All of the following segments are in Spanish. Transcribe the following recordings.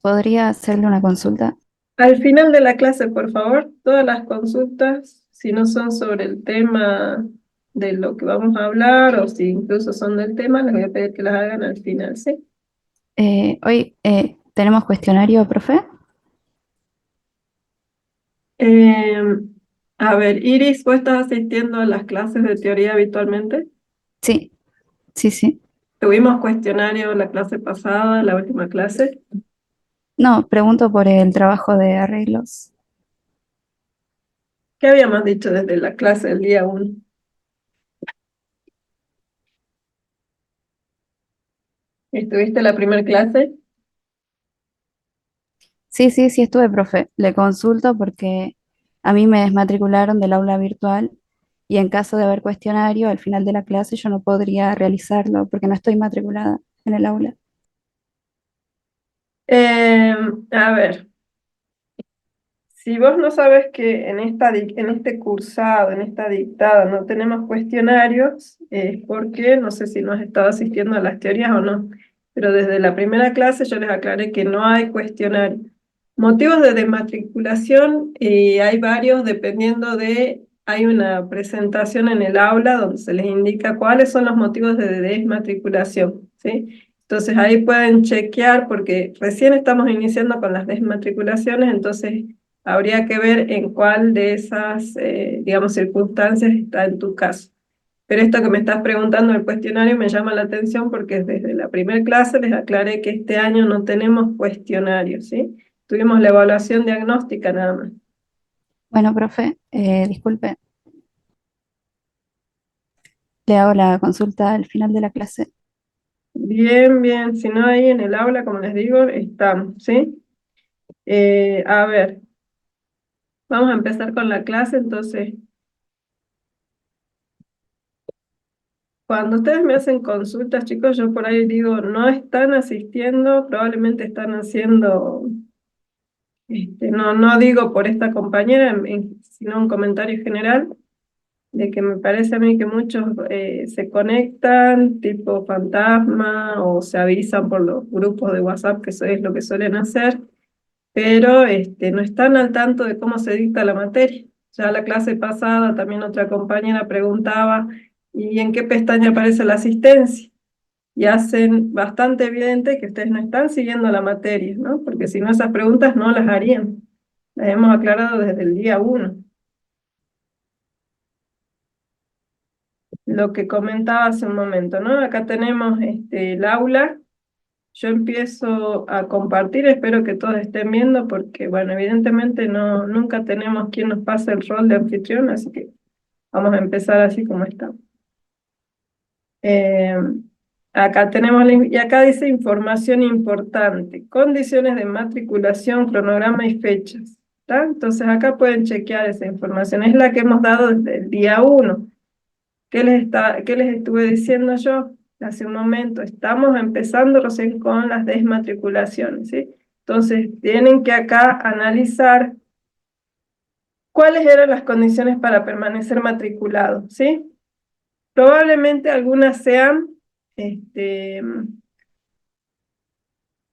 ¿Podría hacerle una consulta? Al final de la clase, por favor, todas las consultas, si no son sobre el tema de lo que vamos a hablar o si incluso son del tema, les voy a pedir que las hagan al final, ¿sí? Hoy tenemos cuestionario, profe. Eh, a ver, Iris, ¿vos estás asistiendo a las clases de teoría habitualmente? Sí, sí, sí. Tuvimos cuestionario la clase pasada, la última clase. No, pregunto por el trabajo de arreglos. ¿Qué habíamos dicho desde la clase del día 1? ¿Estuviste la primera clase? Sí, sí, sí estuve, profe. Le consulto porque a mí me desmatricularon del aula virtual y en caso de haber cuestionario, al final de la clase yo no podría realizarlo porque no estoy matriculada en el aula. Eh, a ver. Si vos no sabes que en este cursado, en esta dictada, no tenemos cuestionarios, es porque no sé si no has estado asistiendo a las teorías o no, pero desde la primera clase yo les aclaré que no hay cuestionario. Motivos de desmatriculación, hay varios dependiendo hay una presentación en el aula donde se les indica cuáles son los motivos de desmatriculación, ¿sí? Entonces ahí pueden chequear porque recién estamos iniciando con las desmatriculaciones, entonces habría que ver en cuál de esas, digamos, circunstancias está en tu caso. Pero esto que me estás preguntando el cuestionario me llama la atención porque desde la primera clase les aclaré que este año no tenemos cuestionario, ¿sí? Tuvimos la evaluación diagnóstica nada más. Bueno, profe, disculpe, le hago la consulta al final de la clase. Bien, bien, si no ahí en el aula, como les digo, estamos, ¿sí? A ver, vamos a empezar con la clase, entonces, cuando ustedes me hacen consultas, chicos, yo por ahí digo, no están asistiendo, probablemente están haciendo. No, no digo por esta compañera, sino un comentario general de que me parece a mí que muchos se conectan tipo fantasma o se avisan por los grupos de WhatsApp, que eso es lo que suelen hacer, pero no están al tanto de cómo se dicta la materia. Ya la clase pasada también otra compañera preguntaba, ¿y en qué pestaña aparece la asistencia? Y hacen bastante evidente que ustedes no están siguiendo la materia, ¿no? Porque si no esas preguntas no las harían. Las hemos aclarado desde el día 1. Lo que comentaba hace un momento, ¿no? Acá tenemos el aula. Yo empiezo a compartir, espero que todos estén viendo, porque, bueno, evidentemente no, nunca tenemos quien nos pase el rol de anfitrión, así que vamos a empezar así como está. Eh, Acá tenemos, y acá dice información importante, condiciones de matriculación, cronograma y fechas. ¿Está? Entonces acá pueden chequear esa información, es la que hemos dado desde el día 1. ¿Qué les estuve diciendo yo hace un momento? Estamos empezando recién con las desmatriculaciones, ¿sí? Entonces tienen que acá analizar cuáles eran las condiciones para permanecer matriculados, ¿sí? Probablemente algunas sean este,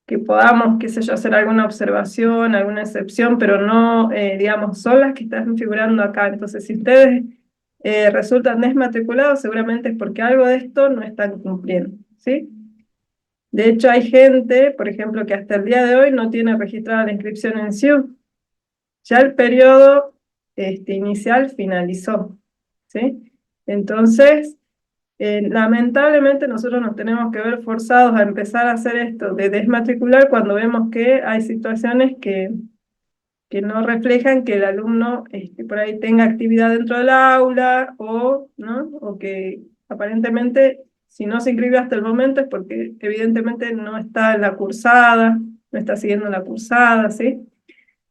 que podamos, qué sé yo, hacer alguna observación, alguna excepción, pero no, digamos, son las que están figurando acá. Entonces, si ustedes resultan desmatriculados, seguramente es porque algo de esto no están cumpliendo, ¿sí? De hecho, hay gente, por ejemplo, que hasta el día de hoy no tiene registrada la inscripción en SIU. Ya el periodo inicial finalizó, ¿sí? Entonces, lamentablemente nosotros nos tenemos que ver forzados a empezar a hacer esto de desmatricular cuando vemos que hay situaciones que no reflejan que el alumno por ahí tenga actividad dentro del aula o, ¿no? O que aparentemente si no se inscribió hasta el momento es porque evidentemente no está en la cursada, no está siguiendo la cursada, ¿sí?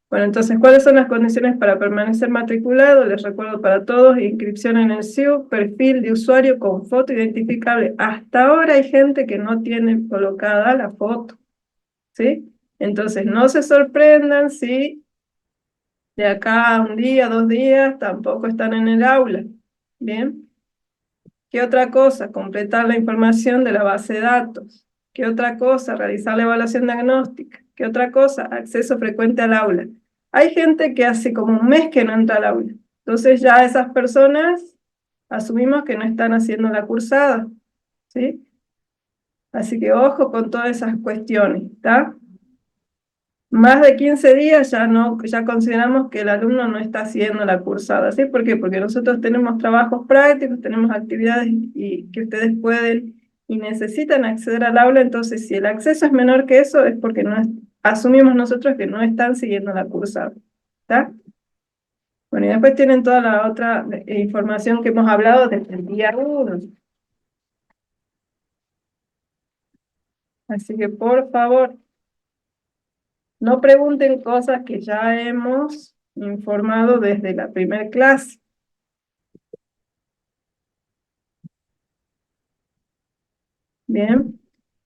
Bueno, entonces, ¿cuáles son las condiciones para permanecer matriculado? Les recuerdo para todos, inscripción en el SIU, perfil de usuario con foto identificable. Hasta ahora hay gente que no tiene colocada la foto, ¿sí? Entonces, no se sorprendan si de acá a un día, 2 días, tampoco están en el aula. ¿Bien? ¿Qué otra cosa? Completar la información de la base de datos. ¿Qué otra cosa? Realizar la evaluación diagnóstica. ¿Qué otra cosa? Acceso frecuente al aula. Hay gente que hace como un mes que no entra al aula. Entonces ya esas personas asumimos que no están haciendo la cursada, ¿sí? Así que ojo con todas esas cuestiones, ¿está? Más de 15 días ya no, ya consideramos que el alumno no está haciendo la cursada, ¿sí? ¿Por qué? Porque nosotros tenemos trabajos prácticos, tenemos actividades y que ustedes pueden y necesitan acceder al aula, entonces si el acceso es menor que eso es porque no asumimos nosotros que no están siguiendo la cursada, ¿está? Bueno, y después tienen toda la otra información que hemos hablado desde el día 1. Así que por favor, no pregunten cosas que ya hemos informado desde la primera clase. Bien,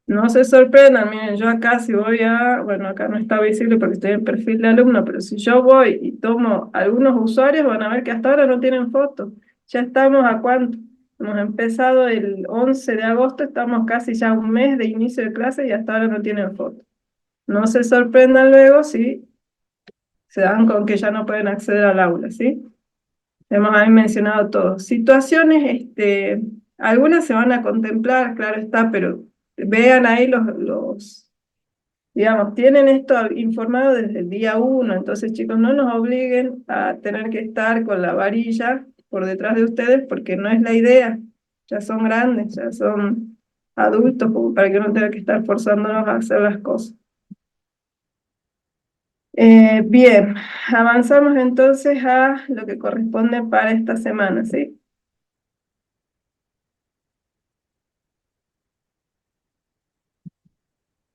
no se sorprendan, miren, yo acá si voy bueno, acá no está visible porque estoy en perfil de alumno, pero si yo voy y tomo algunos usuarios, van a ver que hasta ahora no tienen foto. Ya estamos a cuánto. Hemos empezado el 11 de agosto, estamos casi ya un mes de inicio de clase y hasta ahora no tienen foto. No se sorprendan luego si se dan con que ya no pueden acceder al aula, ¿sí? Hemos ahí mencionado todo. Situaciones, algunas se van a contemplar, claro está, pero vean ahí digamos, tienen esto informado desde el día 1, entonces chicos, no nos obliguen a tener que estar con la varilla por detrás de ustedes porque no es la idea. Ya son grandes, ya son adultos, como para que no tengan que estar forzándonos a hacer las cosas. Bien, avanzamos entonces a lo que corresponde para esta semana, ¿sí?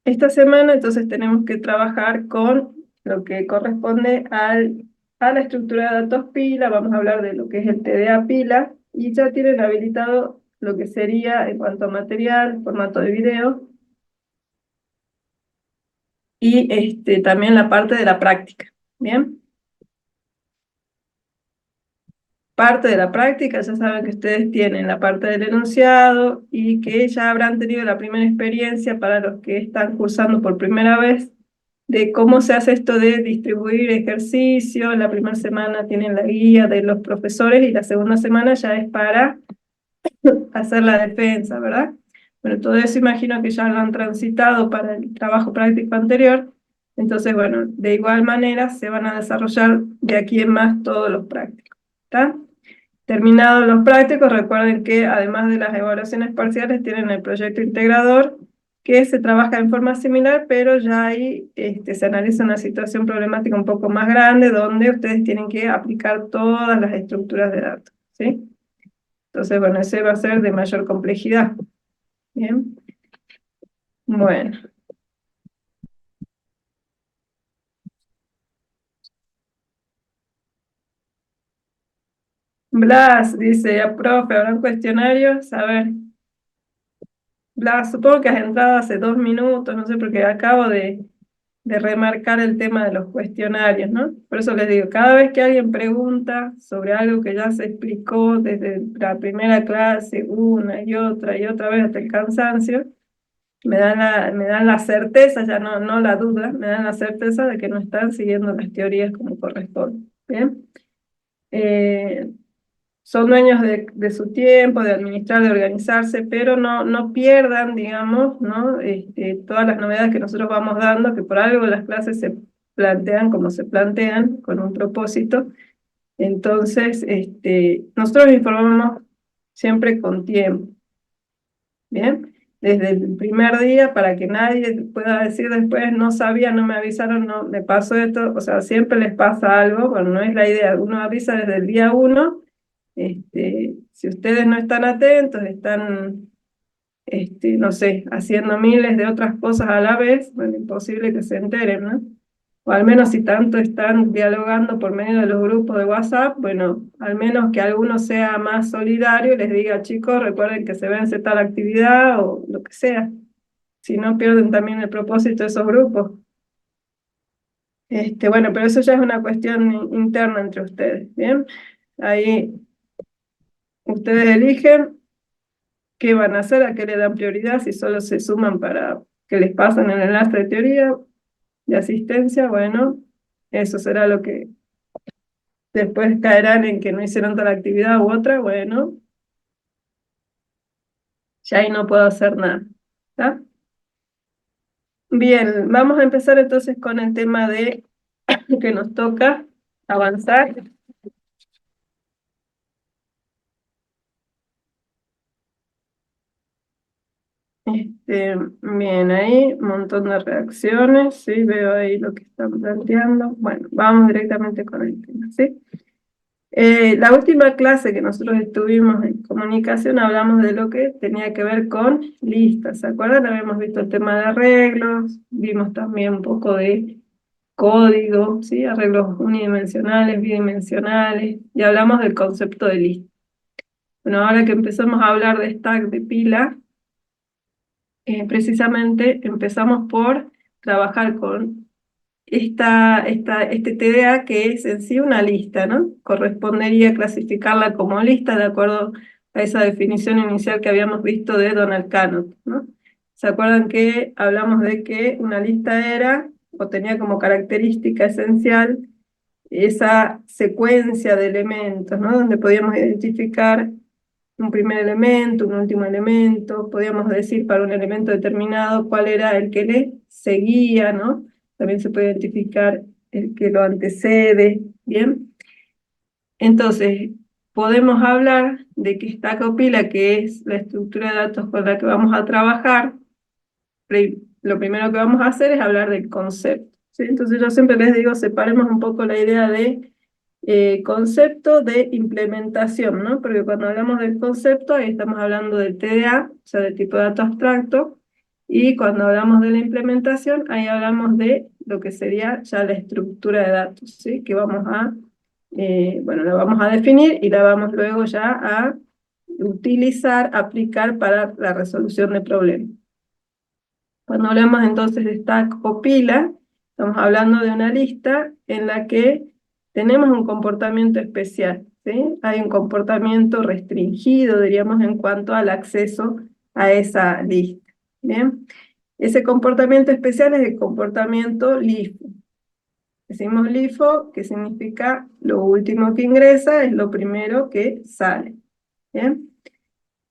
Esta semana entonces tenemos que trabajar con lo que corresponde a la estructura de datos pila, vamos a hablar de lo que es el TDA pila, y ya tienen habilitado lo que sería en cuanto a material, formato de video, y también la parte de la práctica, ¿bien? Parte de la práctica, ya saben que ustedes tienen la parte del enunciado y que ya habrán tenido la primera experiencia para los que están cursando por primera vez de cómo se hace esto de distribuir ejercicios. La primera semana tienen la guía de los profesores y la segunda semana ya es para hacer la defensa, ¿verdad? Bueno, todo eso imagino que ya lo han transitado para el trabajo práctico anterior. Entonces, bueno, de igual manera se van a desarrollar de aquí en más todos los prácticos, ¿está? Terminados los prácticos, recuerden que además de las evaluaciones parciales tienen el proyecto integrador, que se trabaja en forma similar, pero ya ahí se analiza una situación problemática un poco más grande, donde ustedes tienen que aplicar todas las estructuras de datos, ¿sí? Entonces, bueno, ese va a ser de mayor complejidad. Bien, bueno. Blas dice, ya profe, ¿habrán cuestionarios? A ver, Blas, supongo que has entrado hace 2 minutos, no sé, porque acabo de remarcar el tema de los cuestionarios, ¿no? Por eso les digo, cada vez que alguien pregunta sobre algo que ya se explicó desde la primera clase, una y otra vez hasta el cansancio, me dan la certeza, ya no la duda, me dan la certeza de que no están siguiendo las teorías como corresponde. ¿Bien? Son dueños de su tiempo, de administrar, de organizarse, pero no pierdan, digamos, ¿no? Todas las novedades que nosotros vamos dando, que por algo las clases se plantean como se plantean, con un propósito. Entonces, nosotros informamos siempre con tiempo, ¿bien? Desde el primer día, para que nadie pueda decir después, no sabía, no me avisaron, no me pasó esto, o sea, siempre les pasa algo, bueno, no es la idea, uno avisa desde el día 1. Si ustedes no están atentos, están, no sé, haciendo miles de otras cosas a la vez, bueno, imposible que se enteren, ¿no? O al menos si tanto están dialogando por medio de los grupos de WhatsApp, bueno, al menos que alguno sea más solidario y les diga, chicos, recuerden que se vence tal actividad o lo que sea. Si no, pierden también el propósito de esos grupos. Bueno, pero eso ya es una cuestión interna entre ustedes, ¿bien? Ahí ustedes eligen qué van a hacer, a qué le dan prioridad, si solo se suman para que les pasen el enlace de teoría, de asistencia, bueno, eso será lo que después caerán en que no hicieron tal actividad u otra, bueno, ya ahí no puedo hacer nada. ¿Está? Bien, vamos a empezar entonces con el tema de que nos toca avanzar. Bien, ahí, un montón de reacciones, sí, veo ahí lo que están planteando. Bueno, vamos directamente con el tema, ¿sí? La última clase que nosotros estuvimos en comunicación hablamos de lo que tenía que ver con listas, ¿se acuerdan? Habíamos visto el tema de arreglos, vimos también un poco de código, ¿sí? Arreglos unidimensionales, bidimensionales, y hablamos del concepto de lista. Bueno, ahora que empezamos a hablar de stack de pila, precisamente empezamos por trabajar con este TDA que es en sí una lista, ¿no? Correspondería clasificarla como lista de acuerdo a esa definición inicial que habíamos visto de Donald Knuth, ¿no? ¿Se acuerdan que hablamos de que una lista era o tenía como característica esencial esa secuencia de elementos, ¿no? Donde podíamos identificar un primer elemento, un último elemento, podíamos decir para un elemento determinado cuál era el que le seguía, ¿no? También se puede identificar el que lo antecede, ¿bien? Entonces, podemos hablar de que esta copila, que es la estructura de datos con la que vamos a trabajar, lo primero que vamos a hacer es hablar del concepto, ¿sí? Entonces yo siempre les digo, separemos un poco la idea de concepto de implementación, ¿no? Porque cuando hablamos del concepto, ahí estamos hablando del TDA, o sea, del tipo de dato abstracto, y cuando hablamos de la implementación, ahí hablamos de lo que sería ya la estructura de datos, ¿sí? Que vamos a, bueno, la vamos a definir y la vamos luego ya a utilizar, aplicar para la resolución de problemas. Cuando hablamos entonces de stack o pila, estamos hablando de una lista en la que tenemos un comportamiento especial, ¿sí? Hay un comportamiento restringido, diríamos, en cuanto al acceso a esa lista, ¿bien? Ese comportamiento especial es el comportamiento LIFO. Decimos LIFO, que significa lo último que ingresa es lo primero que sale, ¿bien?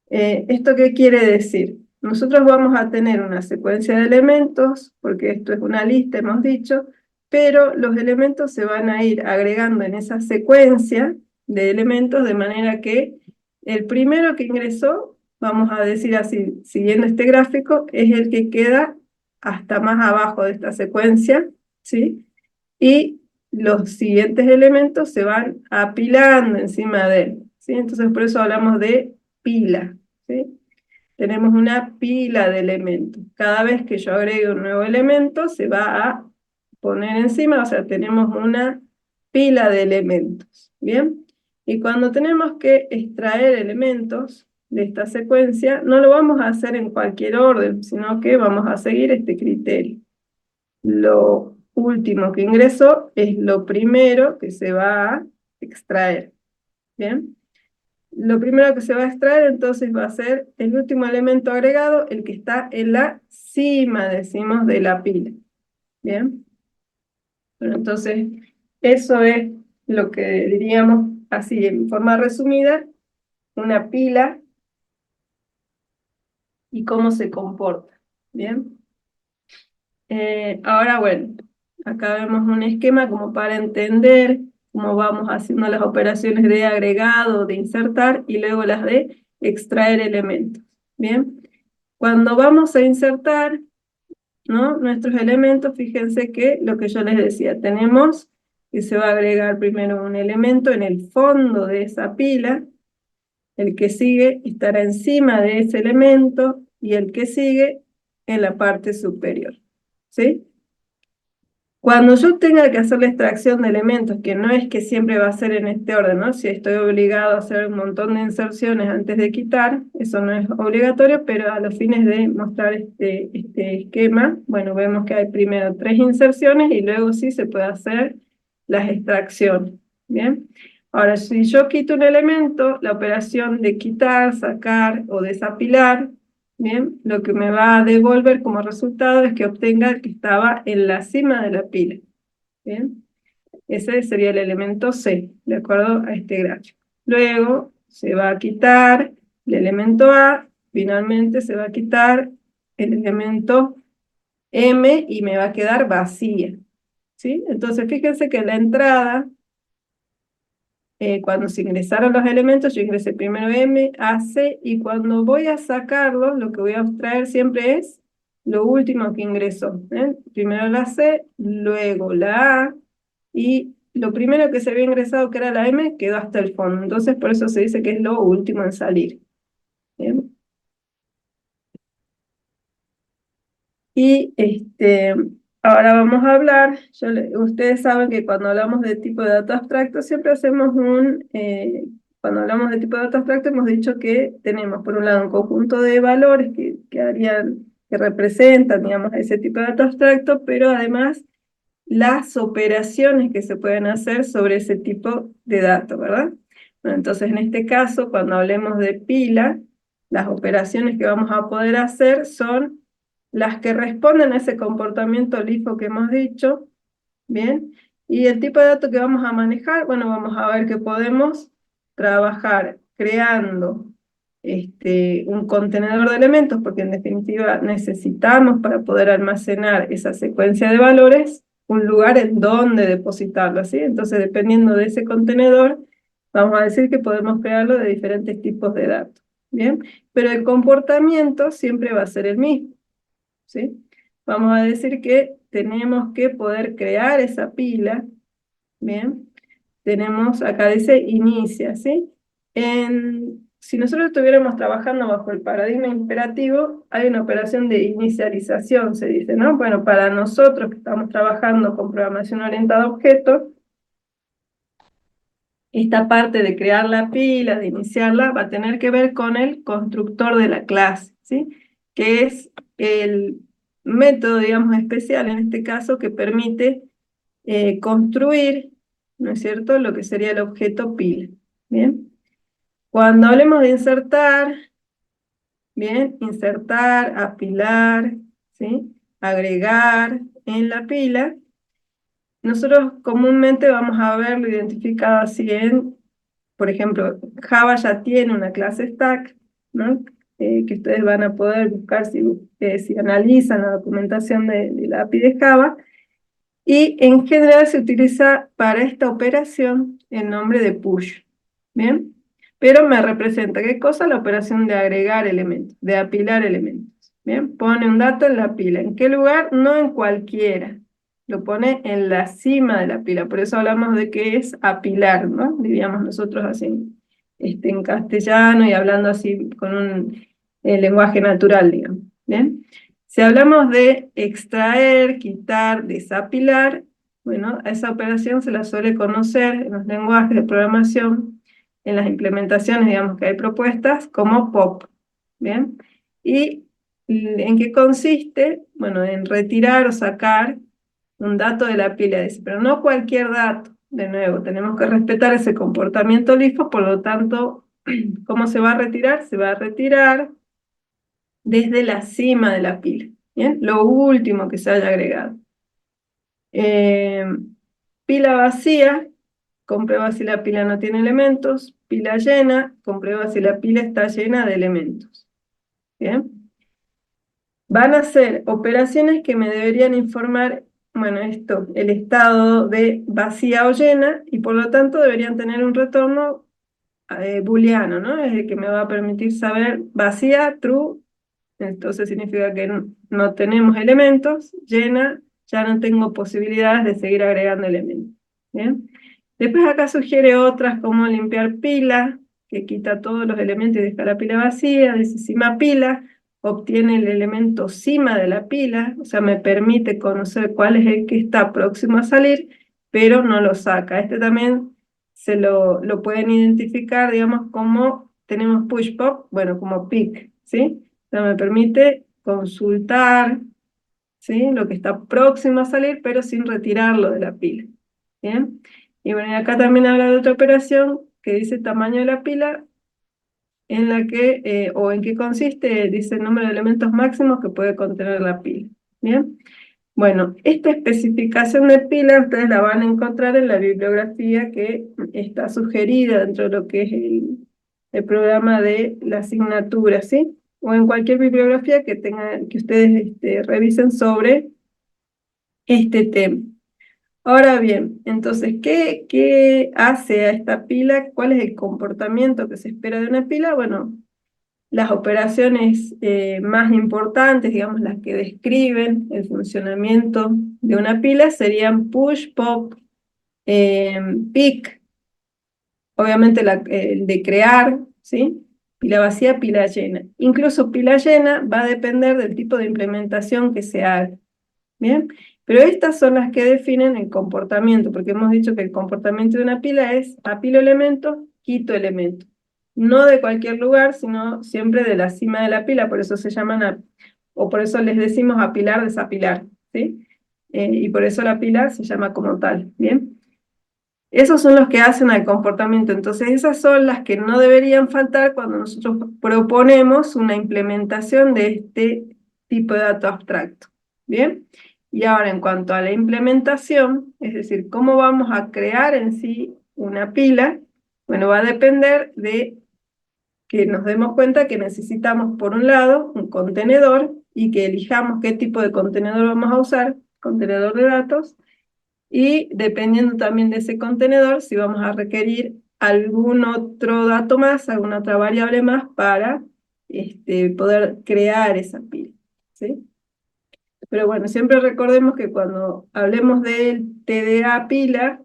¿Esto qué quiere decir? Nosotros vamos a tener una secuencia de elementos, porque esto es una lista, hemos dicho, pero los elementos se van a ir agregando en esa secuencia de elementos, de manera que el primero que ingresó, vamos a decir así, siguiendo este gráfico, es el que queda hasta más abajo de esta secuencia, ¿sí? Y los siguientes elementos se van apilando encima de él, ¿sí? Entonces por eso hablamos de pila, ¿sí? Tenemos una pila de elementos. Cada vez que yo agregue un nuevo elemento, se va a poner encima, o sea, tenemos una pila de elementos, ¿bien? Y cuando tenemos que extraer elementos de esta secuencia, no lo vamos a hacer en cualquier orden, sino que vamos a seguir este criterio. Lo último que ingresó es lo primero que se va a extraer, ¿bien? Lo primero que se va a extraer entonces va a ser el último elemento agregado, el que está en la cima, decimos, de la pila. ¿Bien? Bueno, entonces eso es lo que diríamos así en forma resumida, una pila y cómo se comporta. ¿Bien? Ahora, bueno, acá vemos un esquema como para entender cómo vamos haciendo las operaciones de agregado, de insertar y luego las de extraer elementos. Bien, cuando vamos a insertar, ¿no?, nuestros elementos, fíjense que lo que yo les decía, tenemos que se va a agregar primero un elemento en el fondo de esa pila, el que sigue estará encima de ese elemento y el que sigue en la parte superior, ¿sí? Cuando yo tenga que hacer la extracción de elementos, que no es que siempre va a ser en este orden, ¿no? Si estoy obligado a hacer un montón de inserciones antes de quitar, eso no es obligatorio, pero a los fines de mostrar este esquema, bueno, vemos que hay primero 3 inserciones y luego sí se puede hacer las extracciones, ¿bien? Ahora, si yo quito un elemento, la operación de quitar, sacar o desapilar Bien, lo que me va a devolver como resultado es que obtenga el que estaba en la cima de la pila. Bien, ese sería el elemento C, de acuerdo a este gráfico. Luego se va a quitar el elemento A, finalmente se va a quitar el elemento M y me va a quedar vacía. ¿Sí? Entonces fíjense que la entrada, cuando se ingresaron los elementos, yo ingresé primero M, A, C, y cuando voy a sacarlos, lo que voy a extraer siempre es lo último que ingresó. Primero la C, luego la A, y lo primero que se había ingresado, que era la M, quedó hasta el fondo. Entonces por eso se dice que es lo último en salir. ¿Bien? Y ahora vamos a hablar, ustedes saben que cuando hablamos de tipo de dato abstracto, siempre hacemos cuando hablamos de tipo de dato abstracto hemos dicho que tenemos por un lado un conjunto de valores que representan, digamos, ese tipo de dato abstracto, pero además las operaciones que se pueden hacer sobre ese tipo de datos, ¿verdad? Bueno, entonces en este caso, cuando hablemos de pila, las operaciones que vamos a poder hacer son las que responden a ese comportamiento LIFO que hemos dicho, ¿bien? Y el tipo de dato que vamos a manejar, bueno, vamos a ver que podemos trabajar creando un contenedor de elementos, porque en definitiva necesitamos para poder almacenar esa secuencia de valores, un lugar en donde depositarlo, ¿sí? Entonces, dependiendo de ese contenedor, vamos a decir que podemos crearlo de diferentes tipos de datos, ¿bien? Pero el comportamiento siempre va a ser el mismo, ¿sí? Vamos a decir que tenemos que poder crear esa pila, ¿bien? Tenemos, acá dice inicia, ¿sí? Si nosotros estuviéramos trabajando bajo el paradigma imperativo, hay una operación de inicialización, se dice, ¿no? Bueno, para nosotros que estamos trabajando con programación orientada a objetos, esta parte de crear la pila, de iniciarla, va a tener que ver con el constructor de la clase, ¿sí? Que es el método, digamos, especial en este caso que permite construir, ¿no es cierto?, lo que sería el objeto pila, ¿bien? Cuando hablemos de insertar, ¿bien? Insertar, apilar, ¿sí? Agregar en la pila, nosotros comúnmente vamos a verlo identificado así por ejemplo, Java ya tiene una clase stack, ¿no? Que ustedes van a poder buscar si analizan la documentación de la API de Java, y en general se utiliza para esta operación el nombre de push, ¿bien? Pero me representa, ¿qué cosa? La operación de agregar elementos, de apilar elementos, ¿bien? Pone un dato en la pila. ¿En qué lugar? No en cualquiera. Lo pone en la cima de la pila. Por eso hablamos de que es apilar, ¿no? Diríamos nosotros así, en castellano y hablando así con un lenguaje natural, digamos, ¿bien? Si hablamos de extraer, quitar, desapilar, bueno, a esa operación se la suele conocer en los lenguajes de programación, en las implementaciones, digamos, que hay propuestas, como POP, ¿bien? ¿Y en qué consiste? Bueno, en retirar o sacar un dato de la pila, dice, pero no cualquier dato. De nuevo, tenemos que respetar ese comportamiento LIFO, por lo tanto, ¿cómo se va a retirar? Se va a retirar desde la cima de la pila, ¿bien? Lo último que se haya agregado. Eh, Pila vacía, comprueba si la pila no tiene elementos. Pila llena, comprueba si la pila está llena de elementos. ¿Bien? Van a ser operaciones que me deberían informar, bueno, esto, el estado de vacía o llena, y por lo tanto deberían tener un retorno booleano, ¿no? Es el que me va a permitir saber vacía, true. Entonces significa que no tenemos elementos, llena, ya no tengo posibilidades de seguir agregando elementos. ¿Bien? Después acá sugiere otras como limpiar pila, que quita todos los elementos y deja la pila vacía, dice cima pila, obtiene el elemento cima de la pila, o sea, me permite conocer cuál es el que está próximo a salir, pero no lo saca. Este también lo pueden identificar, digamos, como tenemos push pop, bueno, como pick, ¿sí? Sea, me permite consultar, ¿sí? Lo que está próximo a salir, pero sin retirarlo de la pila. ¿Bien? Y bueno, y acá también habla de otra operación que dice tamaño de la pila, en la que, o en qué consiste, dice el número de elementos máximos que puede contener la pila. ¿Bien? Bueno, esta especificación de pila ustedes la van a encontrar en la bibliografía que está sugerida dentro de lo que es el programa de la asignatura, ¿sí? O en cualquier bibliografía que tengan, que ustedes revisen sobre este tema. Ahora bien, entonces, ¿qué hace a esta pila? ¿Cuál es el comportamiento que se espera de una pila? Bueno, las operaciones más importantes, digamos, las que describen el funcionamiento de una pila serían push, pop, pick, obviamente el de crear, ¿sí? Pila vacía, pila llena. Incluso pila llena va a depender del tipo de implementación que se haga. ¿Bien? Pero estas son las que definen el comportamiento, porque hemos dicho que el comportamiento de una pila es apilo elementos, quito elementos. No de cualquier lugar, sino siempre de la cima de la pila, por eso se llaman, o por eso les decimos apilar, desapilar, ¿sí? Y por eso la pila se llama como tal, ¿bien? Esos son los que hacen al comportamiento, entonces esas son las que no deberían faltar cuando nosotros proponemos una implementación de este tipo de dato abstracto, ¿bien? Y ahora en cuanto a la implementación, es decir, cómo vamos a crear en sí una pila, bueno, va a depender de que nos demos cuenta que necesitamos por un lado un contenedor y que elijamos qué tipo de contenedor vamos a usar, contenedor de datos, y dependiendo también de ese contenedor, si vamos a requerir algún otro dato más, alguna otra variable más para poder crear esa pila, ¿sí? Pero bueno, siempre recordemos que cuando hablemos del TDA pila,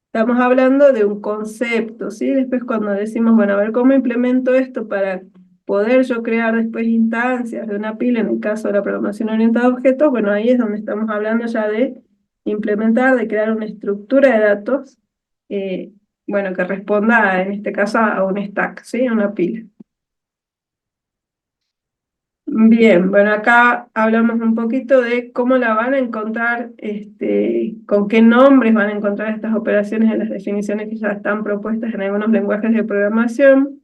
estamos hablando de un concepto, ¿sí? Después cuando decimos, bueno, a ver cómo implemento esto para poder yo crear después instancias de una pila, en el caso de la programación orientada a objetos, bueno, ahí es donde estamos hablando ya de implementar, de crear una estructura de datos, eh, bueno, que responda en este caso a un stack, ¿sí? A una pila. Bien, bueno, acá hablamos un poquito de cómo la van a encontrar, con qué nombres van a encontrar estas operaciones en las definiciones que ya están propuestas en algunos lenguajes de programación.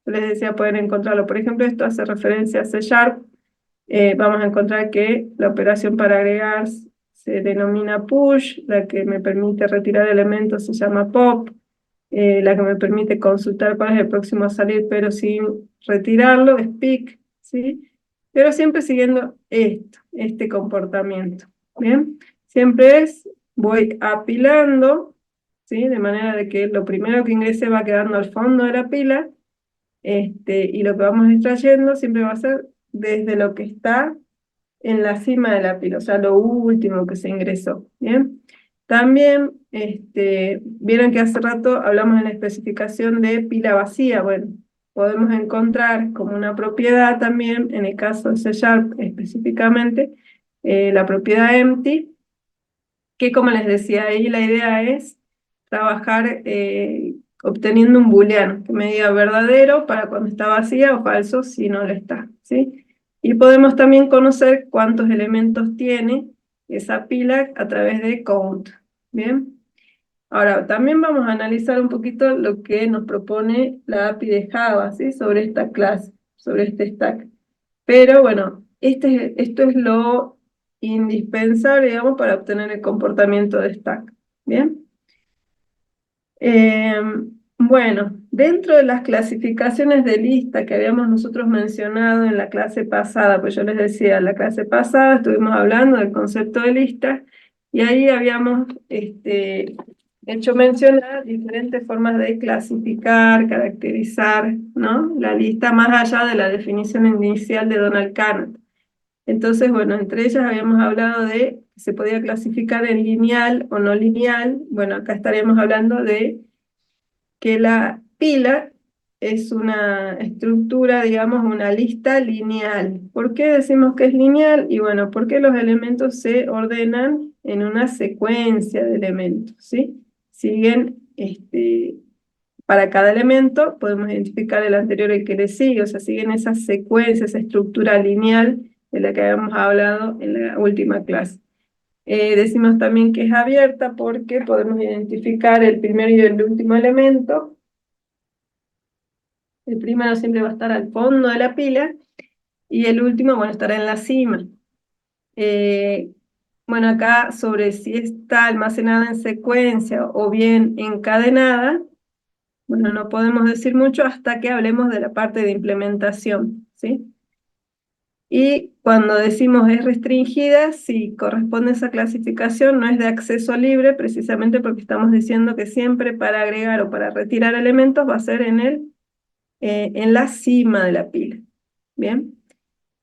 Les decía, pueden encontrarlo. Por ejemplo, esto hace referencia a C Sharp. Vamos a encontrar que la operación para agregar se denomina push, la que me permite retirar elementos se llama pop, la que me permite consultar cuál es el próximo a salir, pero sin retirarlo, es pick, ¿sí? Pero siempre siguiendo este comportamiento, ¿bien? Siempre voy apilando, ¿sí? De manera de que lo primero que ingrese va quedando al fondo de la pila, y lo que vamos extrayendo siempre va a ser desde lo que está en la cima de la pila, o sea, lo último que se ingresó, ¿bien? También, vieron que hace rato hablamos en la especificación de pila vacía, bueno, podemos encontrar como una propiedad también, en el caso de C Sharp específicamente, la propiedad empty, que como les decía ahí, la idea es trabajar obteniendo un booleano que me diga verdadero para cuando está vacía o falso si no lo está, ¿sí? Y podemos también conocer cuántos elementos tiene esa pila a través de count, ¿bien? Ahora, también vamos a analizar un poquito lo que nos propone la API de Java, ¿sí? Sobre esta clase, sobre este stack. Pero bueno, esto es lo indispensable, digamos, para obtener el comportamiento de stack. ¿Bien? Eh, bueno, dentro de las clasificaciones de lista que habíamos nosotros mencionado en la clase pasada, pues yo les decía, en la clase pasada estuvimos hablando del concepto de lista y ahí habíamos hecho mención a diferentes formas de clasificar, caracterizar, ¿no? La lista más allá de la definición inicial de Donald Knuth. Entonces, bueno, entre ellas habíamos hablado de que se podía clasificar en lineal o no lineal. Bueno, acá estaríamos hablando de que la pila es una estructura, digamos, una lista lineal. ¿Por qué decimos que es lineal? Y bueno, porque los elementos se ordenan en una secuencia de elementos, ¿sí? Siguen, para cada elemento podemos identificar el anterior y el que le sigue, o sea, siguen esa secuencia, esa estructura lineal de la que habíamos hablado en la última clase. Decimos también que es abierta porque podemos identificar el primero y el último elemento El primero siempre va a estar al fondo de la pila y el último, bueno, estará en la cima. Eh, bueno, acá sobre si está almacenada en secuencia o bien encadenada, bueno, no podemos decir mucho hasta que hablemos de la parte de implementación, ¿sí? Y cuando decimos es restringida, si corresponde a esa clasificación, no es de acceso libre, precisamente porque estamos diciendo que siempre para agregar o para retirar elementos va a ser en la cima de la pila. Bien,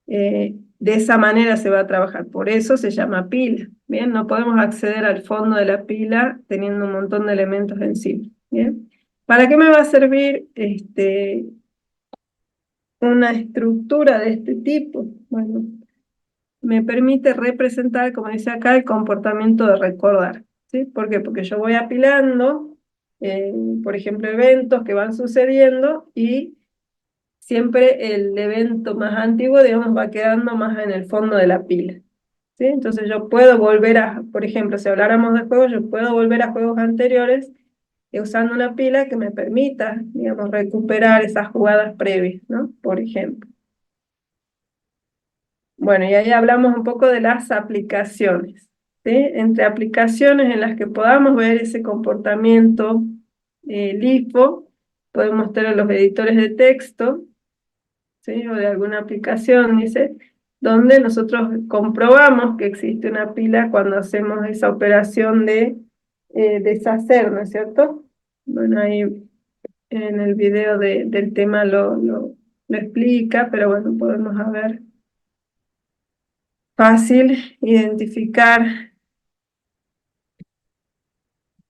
de esa manera se va a trabajar, por eso se llama pila. Bien, no podemos acceder al fondo de la pila teniendo un montón de elementos encima. Bien, ¿para qué me va a servir una estructura de este tipo? Bueno, me permite representar, como dice acá, el comportamiento de recordar, ¿sí? ¿Por qué? Porque yo voy apilando, por ejemplo, eventos que van sucediendo y siempre el evento más antiguo, digamos, va quedando más en el fondo de la pila, ¿sí? Entonces yo puedo volver a, por ejemplo, si habláramos de juegos, yo puedo volver a juegos anteriores usando una pila que me permita, digamos, recuperar esas jugadas previas, ¿no? Por ejemplo. Bueno, y ahí hablamos un poco de las aplicaciones, ¿sí? Entre aplicaciones en las que podamos ver ese comportamiento LIFO, podemos tener los editores de texto, ¿sí? O de alguna aplicación, dice, donde nosotros comprobamos que existe una pila cuando hacemos esa operación de deshacer, ¿no es cierto? Bueno, ahí en el video del tema lo explica, pero bueno, podemos ver fácil identificar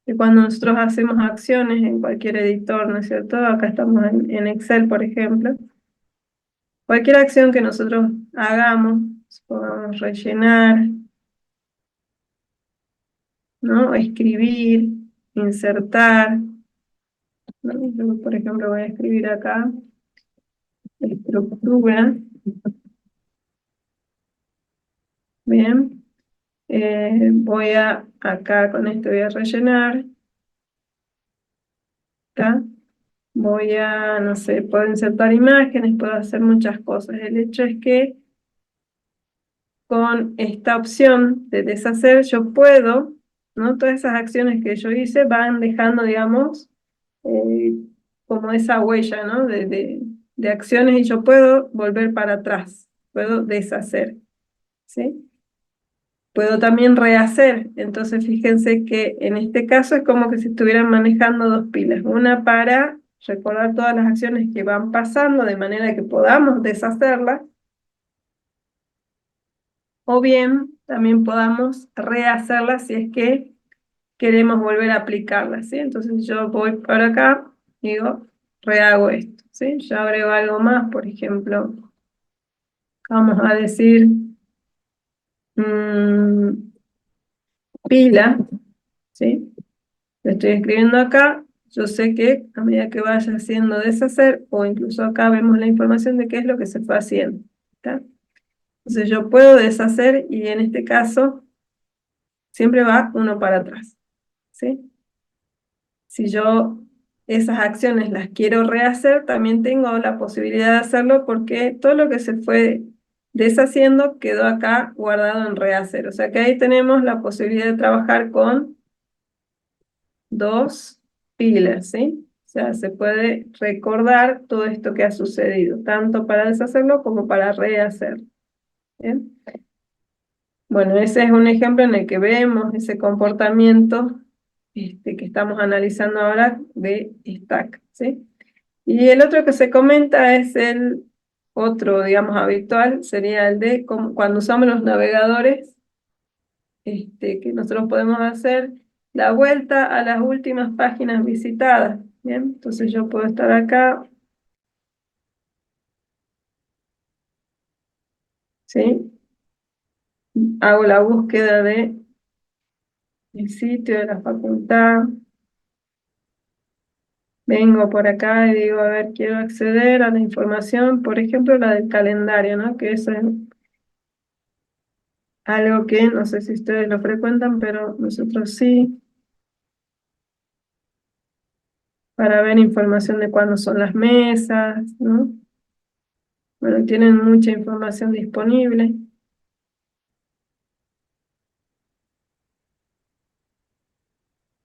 que cuando nosotros hacemos acciones en cualquier editor, ¿no es cierto? Acá estamos en Excel, por ejemplo. Cualquier acción que nosotros hagamos, podamos rellenar, ¿no? Escribir, insertar, ¿no? Yo, por ejemplo, voy a escribir acá estructura, bien. Voy acá con esto voy a rellenar, ¿está? Voy a, no sé, puedo insertar imágenes, puedo hacer muchas cosas. El hecho es que con esta opción de deshacer yo puedo, ¿no? Todas esas acciones que yo hice van dejando, digamos, eh, como esa huella, ¿no? De acciones y yo puedo volver para atrás, puedo deshacer, ¿sí? Puedo también rehacer, entonces fíjense que en este caso es como que si estuvieran manejando dos pilas, una para recordar todas las acciones que van pasando de manera que podamos deshacerlas, o bien también podamos rehacerlas si es que queremos volver a aplicarlas, ¿sí? Entonces yo voy por acá y digo, rehago esto, ¿sí? Yo agrego algo más, por ejemplo, vamos a decir mm, pila, ¿sí? Lo estoy escribiendo acá, yo sé que a medida que vaya haciendo deshacer, o incluso acá vemos la información de qué es lo que se fue haciendo, ¿está? Entonces yo puedo deshacer y en este caso siempre va uno para atrás, ¿sí? Si yo esas acciones las quiero rehacer, también tengo la posibilidad de hacerlo porque todo lo que se fue deshaciendo quedó acá guardado en rehacer. O sea que ahí tenemos la posibilidad de trabajar con dos pilas, ¿sí? O sea, se puede recordar todo esto que ha sucedido, tanto para deshacerlo como para rehacerlo. ¿Bien? Bueno, ese es un ejemplo en el que vemos ese comportamiento que estamos analizando ahora de stack, ¿sí? Y el otro que se comenta es el otro, digamos, habitual, sería el de cuando usamos los navegadores, que nosotros podemos hacer la vuelta a las últimas páginas visitadas, ¿bien? Entonces yo puedo estar acá, ¿sí? Hago la búsqueda de el sitio de la facultad, vengo por acá y digo, a ver, quiero acceder a la información, por ejemplo, la del calendario, ¿no? Que eso es algo que no sé si ustedes lo frecuentan, pero nosotros sí. para ver información de cuándo son las mesas, ¿no? Bueno, tienen mucha información disponible.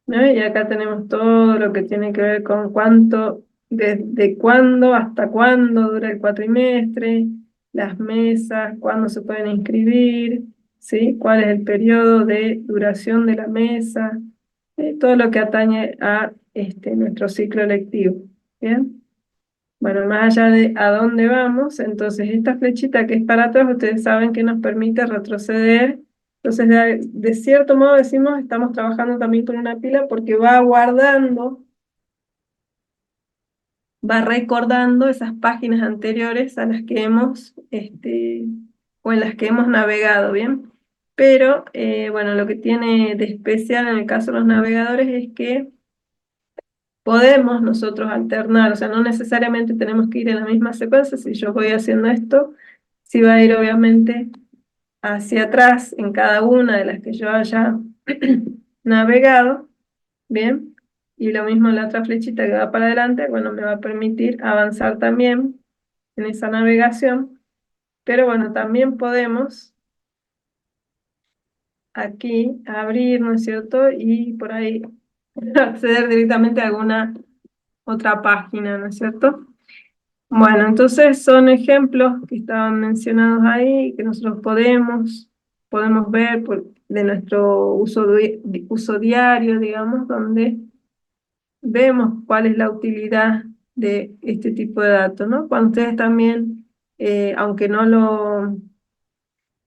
¿No? Y acá tenemos todo lo que tiene que ver con cuánto, desde cuándo hasta cuándo dura el cuatrimestre, las mesas, cuándo se pueden inscribir, ¿sí? Cuál es el periodo de duración de la mesa, todo lo que atañe a nuestro ciclo lectivo. ¿Bien? Bueno, más allá de a dónde vamos, entonces esta flechita que es para atrás, ustedes saben que nos permite retroceder. Entonces, de cierto modo decimos, estamos trabajando también con una pila porque va guardando, va recordando esas páginas anteriores a las que hemos, o en las que hemos navegado, ¿bien? Pero, bueno, lo que tiene de especial en el caso de los navegadores es que podemos nosotros alternar, o sea, no necesariamente tenemos que ir en la misma secuencia. Si yo voy haciendo esto, sí va a ir obviamente hacia atrás en cada una de las que yo haya navegado, ¿bien? Y lo mismo la otra flechita que va para adelante, bueno, me va a permitir avanzar también en esa navegación, pero bueno, también podemos aquí abrir, ¿no es cierto? Y por ahí acceder directamente a alguna otra página, ¿no es cierto? Bueno, entonces son ejemplos que estaban mencionados ahí, que nosotros podemos ver de nuestro uso diario, digamos, donde vemos cuál es la utilidad de este tipo de datos, ¿no? Cuando ustedes también, aunque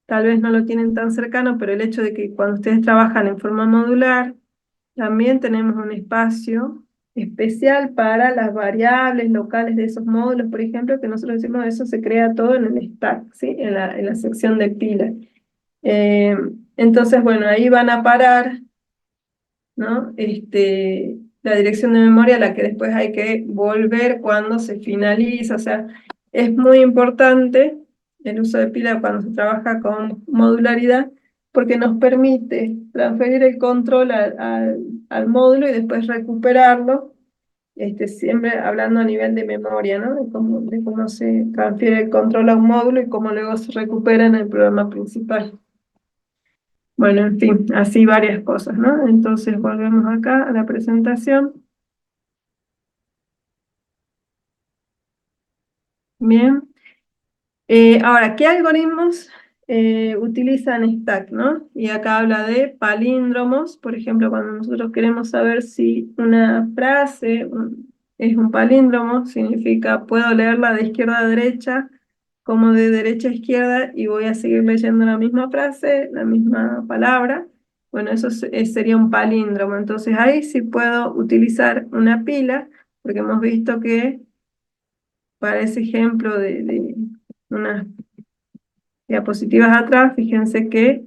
tal vez no lo tienen tan cercano, pero el hecho de que cuando ustedes trabajan en forma modular, también tenemos un espacio especial para las variables locales de esos módulos, por ejemplo, que nosotros decimos eso se crea todo en el stack, ¿sí? En la sección de pila. Eh, entonces, bueno, ahí van a parar, ¿no? La dirección de memoria a la que después hay que volver cuando se finaliza. O sea, es muy importante el uso de pila cuando se trabaja con modularidad, porque nos permite transferir el control al módulo y después recuperarlo, siempre hablando a nivel de memoria, ¿no? De cómo se transfiere el control a un módulo y cómo luego se recupera en el programa principal. Bueno, en fin, así varias cosas, ¿no? Entonces volvemos acá a la presentación. Bien. Ahora, ¿qué algoritmos utilizan Stack, no? Y acá habla de palíndromos. Por ejemplo, cuando nosotros queremos saber si una frase es un palíndromo, significa puedo leerla de izquierda a derecha como de derecha a izquierda y voy a seguir leyendo la misma frase, la misma palabra. Bueno, eso sería un palíndromo. Entonces ahí sí puedo utilizar una pila, porque hemos visto que para ese ejemplo de unas diapositivas atrás, fíjense que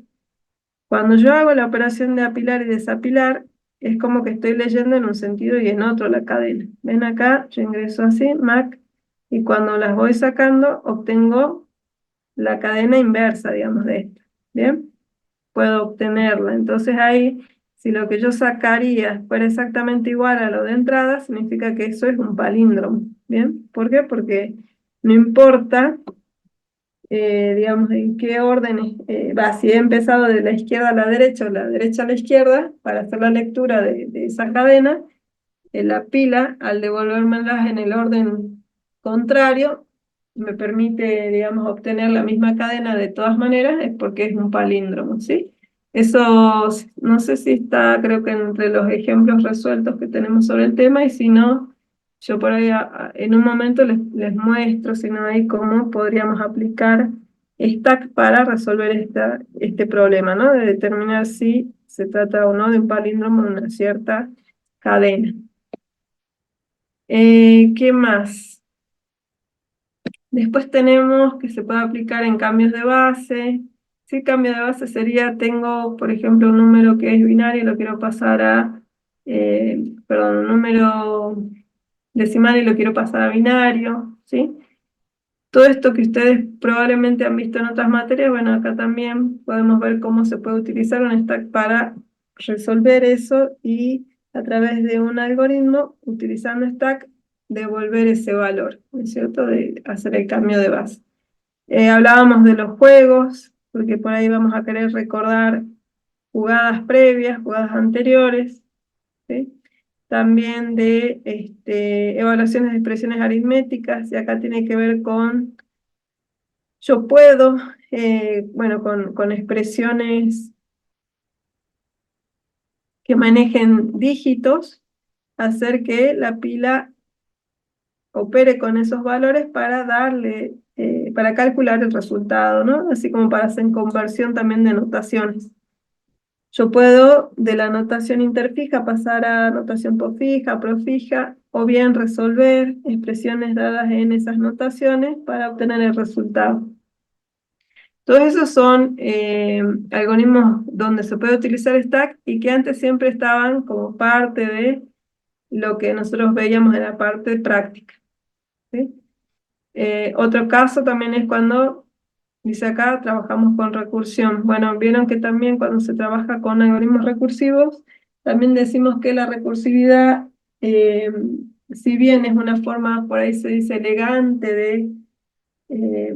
cuando yo hago la operación de apilar y desapilar, es como que estoy leyendo en un sentido y en otro la cadena. Ven acá, yo ingreso así, Mac, y cuando las voy sacando, obtengo la cadena inversa, digamos, de esta. ¿Bien? Puedo obtenerla. Entonces ahí, si lo que yo sacaría fuera exactamente igual a lo de entrada, significa que eso es un palíndromo. ¿Bien? ¿Por qué? Porque no importa, digamos, en qué orden va, si he empezado de la izquierda a la derecha o la derecha a la izquierda, para hacer la lectura de esa cadena, en la pila, al devolvérmelas en el orden contrario, me permite, digamos, obtener la misma cadena de todas maneras, es porque es un palíndromo, ¿sí? Eso, no sé si está, creo que entre los ejemplos resueltos que tenemos sobre el tema, y si no, yo por ahí en un momento les muestro, si no hay, cómo podríamos aplicar Stack para resolver este problema, ¿no? De determinar si se trata o no de un palíndromo en una cierta cadena. ¿Qué más? Después tenemos que se puede aplicar en cambios de base. Si cambio de base sería, tengo, por ejemplo, un número que es binario, lo quiero pasar perdón, un número decimal y lo quiero pasar a binario, ¿sí? Todo esto que ustedes probablemente han visto en otras materias, bueno, acá también podemos ver cómo se puede utilizar un stack para resolver eso y a través de un algoritmo, utilizando stack, devolver ese valor, ¿no es cierto? De hacer el cambio de base. Hablábamos de los juegos, porque por ahí vamos a querer recordar jugadas previas, jugadas anteriores, ¿sí? También de evaluaciones de expresiones aritméticas, y acá tiene que ver con yo puedo, bueno, con expresiones que manejen dígitos, hacer que la pila opere con esos valores para darle, para calcular el resultado, ¿no? Así como para hacer conversión también de notaciones. Yo puedo de la notación interfija pasar a notación postfija, profija, o bien resolver expresiones dadas en esas notaciones para obtener el resultado. Todos esos son algoritmos donde se puede utilizar stack y que antes siempre estaban como parte de lo que nosotros veíamos en la parte práctica, ¿sí? Otro caso también es cuando, dice acá, trabajamos con recursión. Bueno, vieron que también cuando se trabaja con algoritmos recursivos, también decimos que la recursividad, si bien es una forma, por ahí se dice, elegante de eh,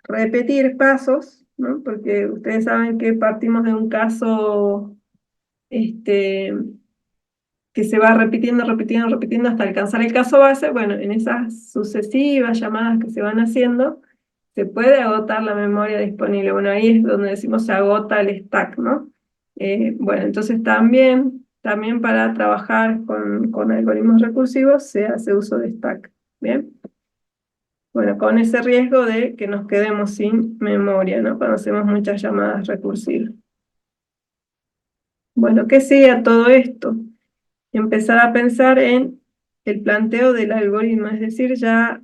repetir pasos, ¿no? Porque ustedes saben que partimos de un caso este, que se va repitiendo, repitiendo, repitiendo hasta alcanzar el caso base. Bueno, en esas sucesivas llamadas que se van haciendo, se puede agotar la memoria disponible. Bueno, ahí es donde decimos se agota el stack, ¿no? Bueno, entonces también para trabajar con algoritmos recursivos se hace uso de stack, ¿bien? Bueno, con ese riesgo de que nos quedemos sin memoria, ¿no? Cuando hacemos muchas llamadas recursivas. Bueno, ¿qué sigue a todo esto? Empezar a pensar en el planteo del algoritmo, es decir, ya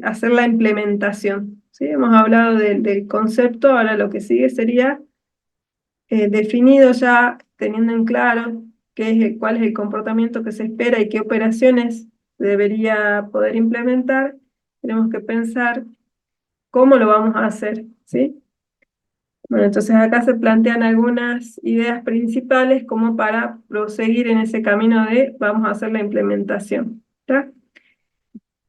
hacer la implementación, ¿sí? Hemos hablado del concepto, ahora lo que sigue sería definido ya, teniendo en claro cuál es el comportamiento que se espera y qué operaciones debería poder implementar. Tenemos que pensar cómo lo vamos a hacer, ¿sí? Bueno, entonces acá se plantean algunas ideas principales como para proseguir en ese camino de vamos a hacer la implementación, ¿está?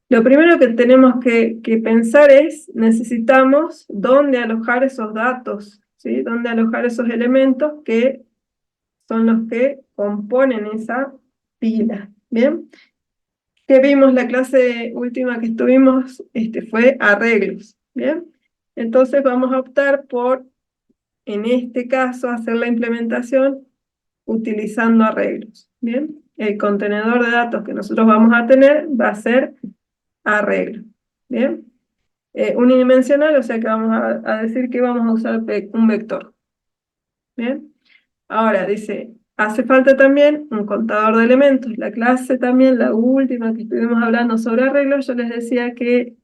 Lo primero que tenemos que pensar es, necesitamos dónde alojar esos datos, ¿sí? Dónde alojar esos elementos que son los que componen esa pila, ¿bien? Que vimos la clase última que estuvimos, fue arreglos, ¿bien? Entonces vamos a optar por, en este caso, hacer la implementación utilizando arreglos, ¿bien? El contenedor de datos que nosotros vamos a tener va a ser arreglo, ¿bien? Unidimensional, o sea que vamos a decir que vamos a usar un vector, ¿bien? Ahora dice, hace falta también un contador de elementos. La clase también, la última que estuvimos hablando sobre arreglos, yo les decía que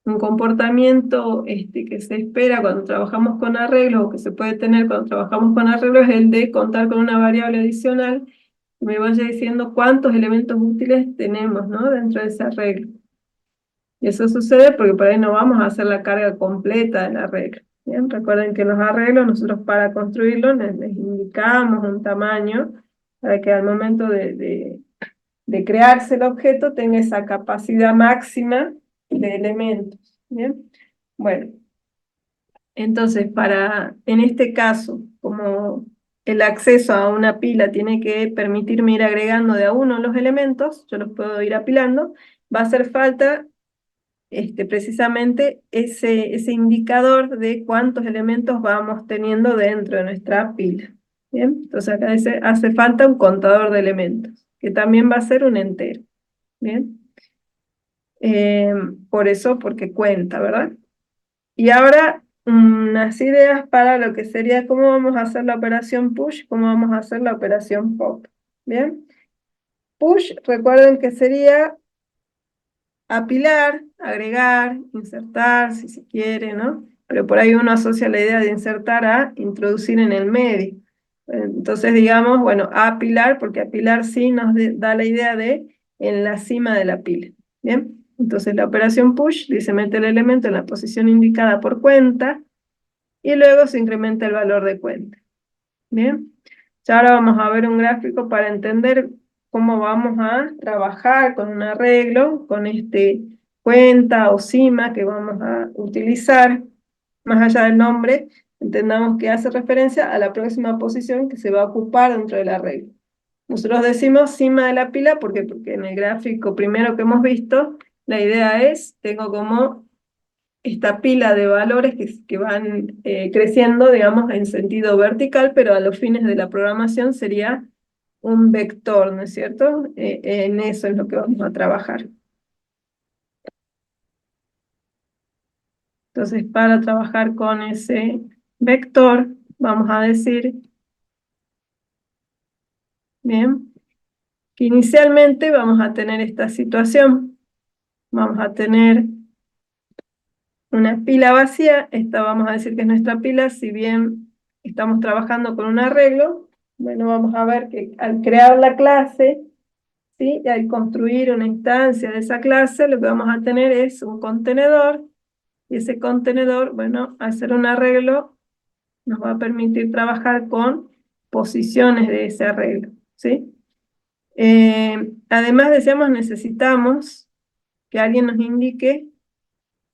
un comportamiento que se espera cuando trabajamos con arreglos, o que se puede tener cuando trabajamos con arreglos, es el de contar con una variable adicional que me vaya diciendo cuántos elementos útiles tenemos, ¿no? Dentro de ese arreglo. Y eso sucede porque por ahí no vamos a hacer la carga completa del arreglo. ¿Bien? Recuerden que los arreglos nosotros para construirlos les indicamos un tamaño para que al momento de crearse el objeto tenga esa capacidad máxima de elementos. ¿Bien? Bueno, entonces en este caso, como el acceso a una pila tiene que permitirme ir agregando de a uno los elementos, yo los puedo ir apilando, va a hacer falta precisamente ese indicador de cuántos elementos vamos teniendo dentro de nuestra pila. ¿Bien? Entonces acá dice, hace falta un contador de elementos, que también va a ser un entero. ¿Bien? Por eso, porque cuenta, ¿verdad? Y ahora unas ideas para lo que sería cómo vamos a hacer la operación push, cómo vamos a hacer la operación pop. ¿Bien? Push, recuerden que sería apilar, agregar, insertar, si se quiere, ¿no? Pero por ahí uno asocia la idea de insertar a introducir en el medio. Entonces digamos, bueno, apilar, porque apilar sí nos da la idea de en la cima de la pila. ¿Bien? Entonces la operación push dice mete el elemento en la posición indicada por cuenta y luego se incrementa el valor de cuenta. ¿Bien? Ya ahora vamos a ver un gráfico para entender cómo vamos a trabajar con un arreglo, con cuenta o cima que vamos a utilizar. Más allá del nombre, entendamos que hace referencia a la próxima posición que se va a ocupar dentro del arreglo. Nosotros decimos cima de la pila porque en el gráfico primero que hemos visto, la idea es, tengo como esta pila de valores que van creciendo, digamos, en sentido vertical, pero a los fines de la programación sería un vector, ¿no es cierto? En eso es lo que vamos a trabajar. Entonces, para trabajar con ese vector, vamos a decir, bien, que inicialmente vamos a tener esta situación. Vamos a tener una pila vacía, esta vamos a decir que es nuestra pila, si bien estamos trabajando con un arreglo, bueno, vamos a ver que al crear la clase, ¿sí? Y al construir una instancia de esa clase, lo que vamos a tener es un contenedor, y ese contenedor, bueno, al hacer un arreglo, nos va a permitir trabajar con posiciones de ese arreglo, ¿sí? Además, decíamos, necesitamos que alguien nos indique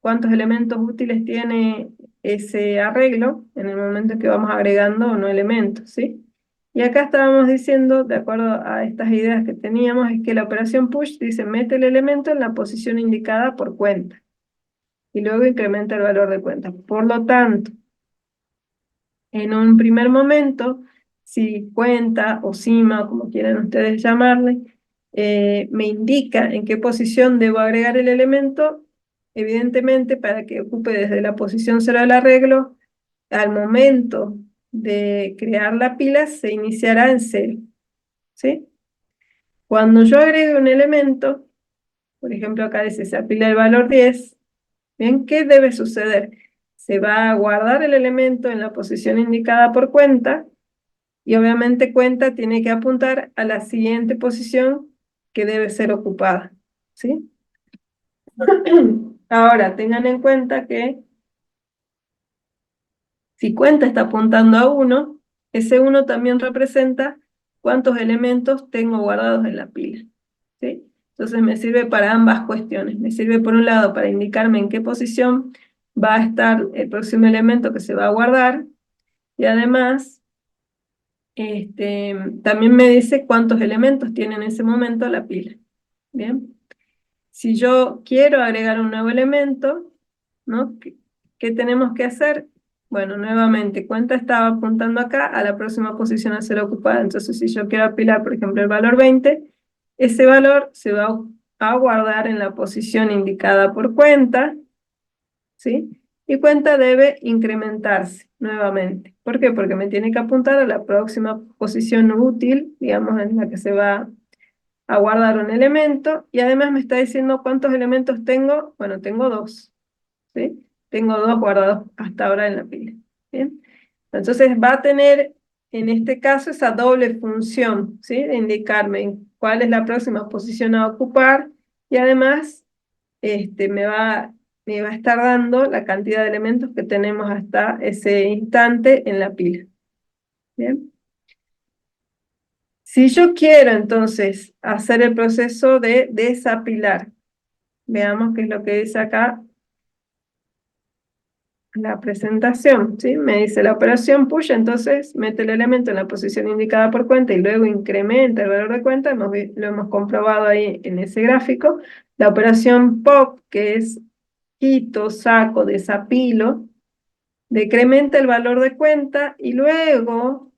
cuántos elementos útiles tiene ese arreglo en el momento que vamos agregando o no elementos, ¿sí? Y acá estábamos diciendo, de acuerdo a estas ideas que teníamos, es que la operación push dice mete el elemento en la posición indicada por cuenta y luego incrementa el valor de cuenta. Por lo tanto, en un primer momento, si cuenta o cima, o como quieran ustedes llamarle, me indica en qué posición debo agregar el elemento, evidentemente para que ocupe desde la posición 0 del arreglo, al momento de crear la pila se iniciará en 0, ¿sí? Cuando yo agregue un elemento, por ejemplo acá dice se apila el valor 10, ¿bien? ¿Qué debe suceder? Se va a guardar el elemento en la posición indicada por cuenta, y obviamente cuenta tiene que apuntar a la siguiente posición que debe ser ocupada, ¿sí? Ahora, tengan en cuenta que si cuenta está apuntando a 1, ese 1 también representa cuántos elementos tengo guardados en la pila, ¿sí? Entonces me sirve para ambas cuestiones. Me sirve por un lado para indicarme en qué posición va a estar el próximo elemento que se va a guardar, y además también me dice cuántos elementos tiene en ese momento la pila. Bien, si yo quiero agregar un nuevo elemento, ¿no? ¿Qué tenemos que hacer? Bueno, nuevamente, cuenta estaba apuntando acá a la próxima posición a ser ocupada. Entonces, si yo quiero apilar, por ejemplo, el valor 20, ese valor se va a guardar en la posición indicada por cuenta, ¿sí? Y cuenta debe incrementarse nuevamente. ¿Por qué? Porque me tiene que apuntar a la próxima posición útil, digamos, en la que se va a guardar un elemento, y además me está diciendo cuántos elementos tengo. Bueno, tengo 2, ¿sí? Tengo 2 guardados hasta ahora en la pila. ¿Bien? Entonces va a tener, en este caso, esa doble función, ¿sí? De indicarme cuál es la próxima posición a ocupar, y además me va a estar dando la cantidad de elementos que tenemos hasta ese instante en la pila. ¿Bien? Si yo quiero entonces hacer el proceso de desapilar, veamos qué es lo que dice acá la presentación, ¿sí? Me dice la operación push, entonces mete el elemento en la posición indicada por cuenta y luego incrementa el valor de cuenta, lo hemos comprobado ahí en ese gráfico. La operación pop, que es quito, saco, desapilo, decrementa el valor de cuenta y luego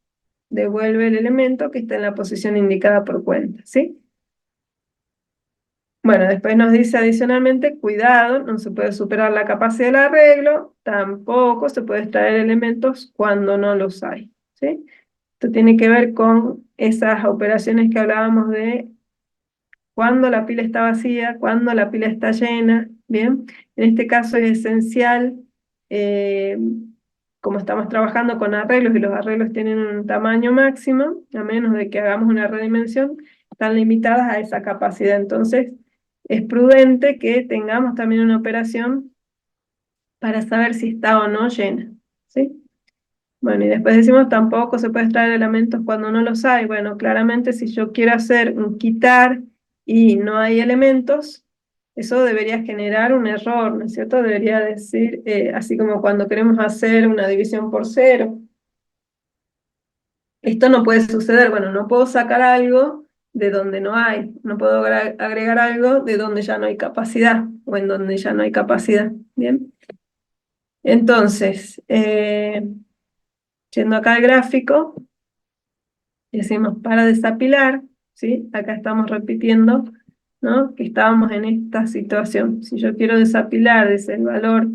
devuelve el elemento que está en la posición indicada por cuenta, ¿sí? Bueno, después nos dice adicionalmente, cuidado, no se puede superar la capacidad del arreglo, tampoco se puede extraer elementos cuando no los hay, ¿sí? Esto tiene que ver con esas operaciones que hablábamos de cuando la pila está vacía, cuando la pila está llena, ¿bien? En este caso es esencial, eh, como estamos trabajando con arreglos y los arreglos tienen un tamaño máximo, a menos de que hagamos una redimensión, están limitadas a esa capacidad. Entonces, es prudente que tengamos también una operación para saber si está o no llena, ¿sí? Bueno, y después decimos tampoco se puede extraer elementos cuando no los hay. Bueno, claramente si yo quiero hacer un quitar y no hay elementos, eso debería generar un error, ¿no es cierto? Debería decir, así como cuando queremos hacer una división por cero. Esto no puede suceder. Bueno, no puedo sacar algo de donde no hay. No puedo agregar algo de donde ya no hay capacidad o en donde ya no hay capacidad. Bien. Entonces, yendo acá al gráfico, decimos para desapilar, ¿sí? Acá estamos repitiendo, ¿no? Que estábamos en esta situación. Si yo quiero desapilar desde el valor,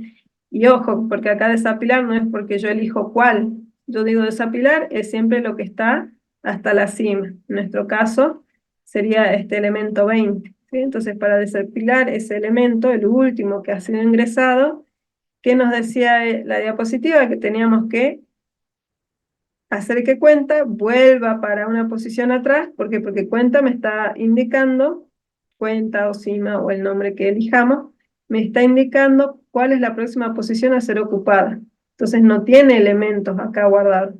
y ojo, porque acá desapilar no es porque yo elijo cuál. Yo digo desapilar es siempre lo que está hasta la cima. En nuestro caso sería este elemento 20, ¿sí? Entonces para desapilar ese elemento, el último que ha sido ingresado, ¿qué nos decía la diapositiva? Que teníamos que hacer que cuenta vuelva para una posición atrás. ¿Por qué? Porque cuenta me está indicando, cuenta o cima o el nombre que elijamos, me está indicando cuál es la próxima posición a ser ocupada. Entonces no tiene elementos acá guardados,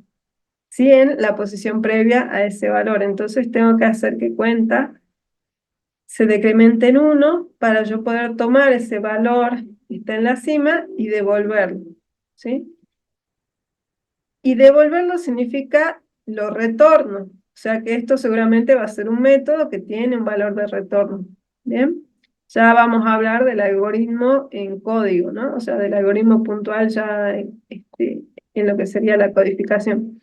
sí en la posición previa a ese valor. Entonces tengo que hacer que cuenta se decremente en 1 para yo poder tomar ese valor que está en la cima y devolverlo, ¿sí? Y devolverlo significa lo retorno. O sea que esto seguramente va a ser un método que tiene un valor de retorno. ¿Bien? Ya vamos a hablar del algoritmo en código, ¿no? O sea, del algoritmo puntual ya en lo que sería la codificación.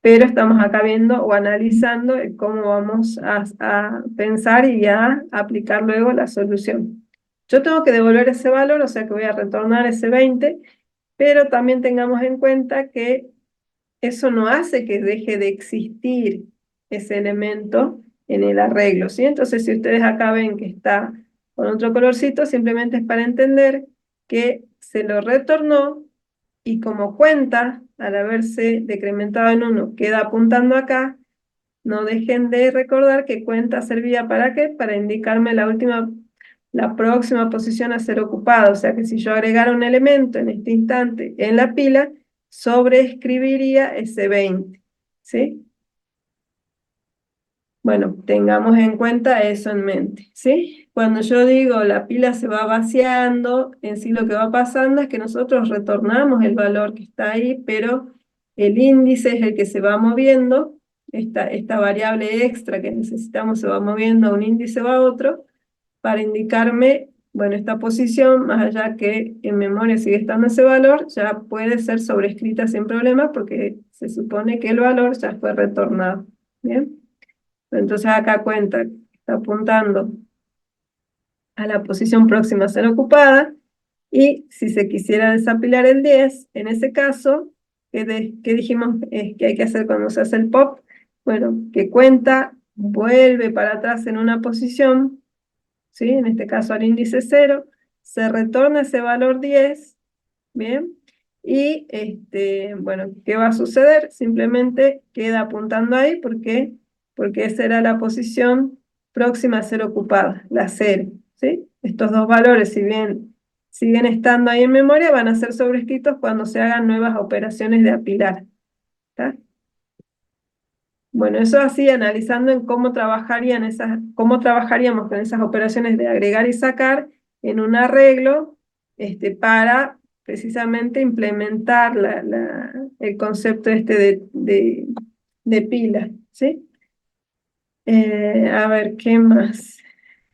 Pero estamos acá viendo o analizando cómo vamos a pensar y a aplicar luego la solución. Yo tengo que devolver ese valor, o sea que voy a retornar ese 20, pero también tengamos en cuenta que eso no hace que deje de existir ese elemento en el arreglo, ¿sí? Entonces, si ustedes acá ven que está con otro colorcito, simplemente es para entender que se lo retornó y como cuenta, al haberse decrementado en 1, queda apuntando acá. No dejen de recordar que cuenta servía ¿para qué? Para indicarme la próxima posición a ser ocupada. O sea que si yo agregara un elemento en este instante en la pila, sobreescribiría ese 20, ¿sí? Bueno, tengamos en cuenta eso en mente, ¿sí? Cuando yo digo la pila se va vaciando, en sí lo que va pasando es que nosotros retornamos el valor que está ahí, pero el índice es el que se va moviendo, esta variable extra que necesitamos se va moviendo de un índice a otro para indicarme, bueno, esta posición, más allá que en memoria sigue estando ese valor, ya puede ser sobrescrita sin problema porque se supone que el valor ya fue retornado, ¿bien? Entonces acá cuenta, está apuntando a la posición próxima a ser ocupada, y si se quisiera desapilar el 10, en ese caso, ¿qué dijimos que hay que hacer cuando se hace el pop? Bueno, que cuenta, vuelve para atrás en una posición, ¿sí? En este caso al índice 0, se retorna ese valor 10, ¿bien? Y, bueno, ¿qué va a suceder? Simplemente queda apuntando ahí, ¿por qué? Porque esa era la posición próxima a ser ocupada, la 0, ¿sí? Estos dos valores, si bien siguen estando ahí en memoria, van a ser sobrescritos cuando se hagan nuevas operaciones de apilar, ¿está? Bueno, eso así, analizando en cómo trabajaríamos con esas operaciones de agregar y sacar en un arreglo, para precisamente implementar el concepto de pila, ¿sí? A ver, ¿qué más?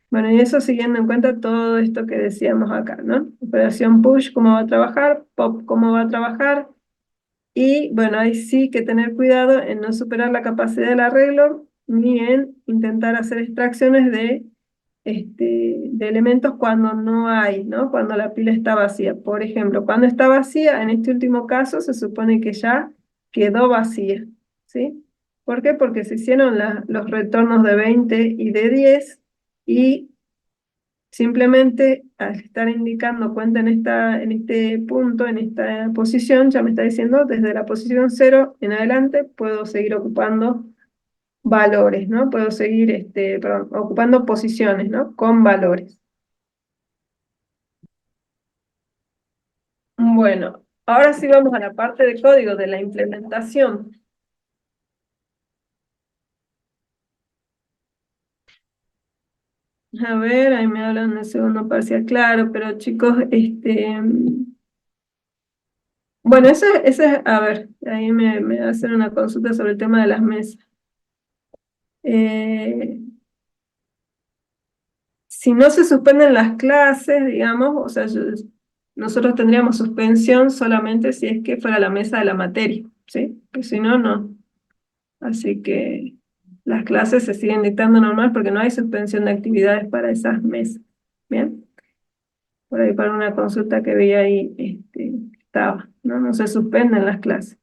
Bueno, y eso siguiendo en cuenta todo esto que decíamos acá, ¿no? Operación push, cómo va a trabajar, pop, cómo va a trabajar, y bueno, ahí sí que tener cuidado en no superar la capacidad del arreglo, ni en intentar hacer extracciones de elementos cuando no hay, ¿no? Cuando la pila está vacía. Por ejemplo, cuando está vacía, en este último caso se supone que ya quedó vacía, ¿sí? ¿Por qué? Porque se hicieron los retornos de 20 y de 10, y simplemente al estar indicando cuenta en este punto, en esta posición, ya me está diciendo desde la posición 0 en adelante puedo seguir ocupando valores, ¿no? Puedo seguir perdón, ocupando posiciones, ¿no? Con valores. Bueno, Ahora sí vamos a la parte de código de la implementación. A ver, ahí me hablan del segundo parcial, claro, pero chicos, bueno, a ver, ahí me hacen una consulta sobre el tema de las mesas. Eh, si no se suspenden las clases, digamos, o sea, nosotros tendríamos suspensión solamente si es que fuera la mesa de la materia, ¿sí? Pues si no, no. Así que las clases se siguen dictando normal porque no hay suspensión de actividades para esas mesas. Bien, por ahí para una consulta que vi ahí estaba, ¿no? No se suspenden las clases.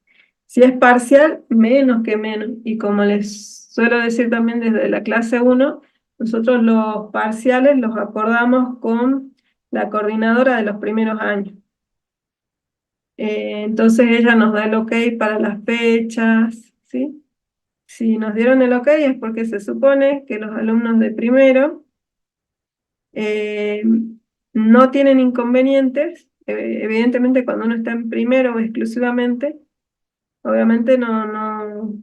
Si es parcial, menos que menos. Y como les suelo decir también desde la clase uno, nosotros los parciales los acordamos con la coordinadora de los primeros años. Entonces ella nos da el ok para las fechas, ¿sí? Si nos dieron el ok es porque se supone que los alumnos de primero eh, no tienen inconvenientes. Evidentemente cuando uno está en primero exclusivamente, obviamente no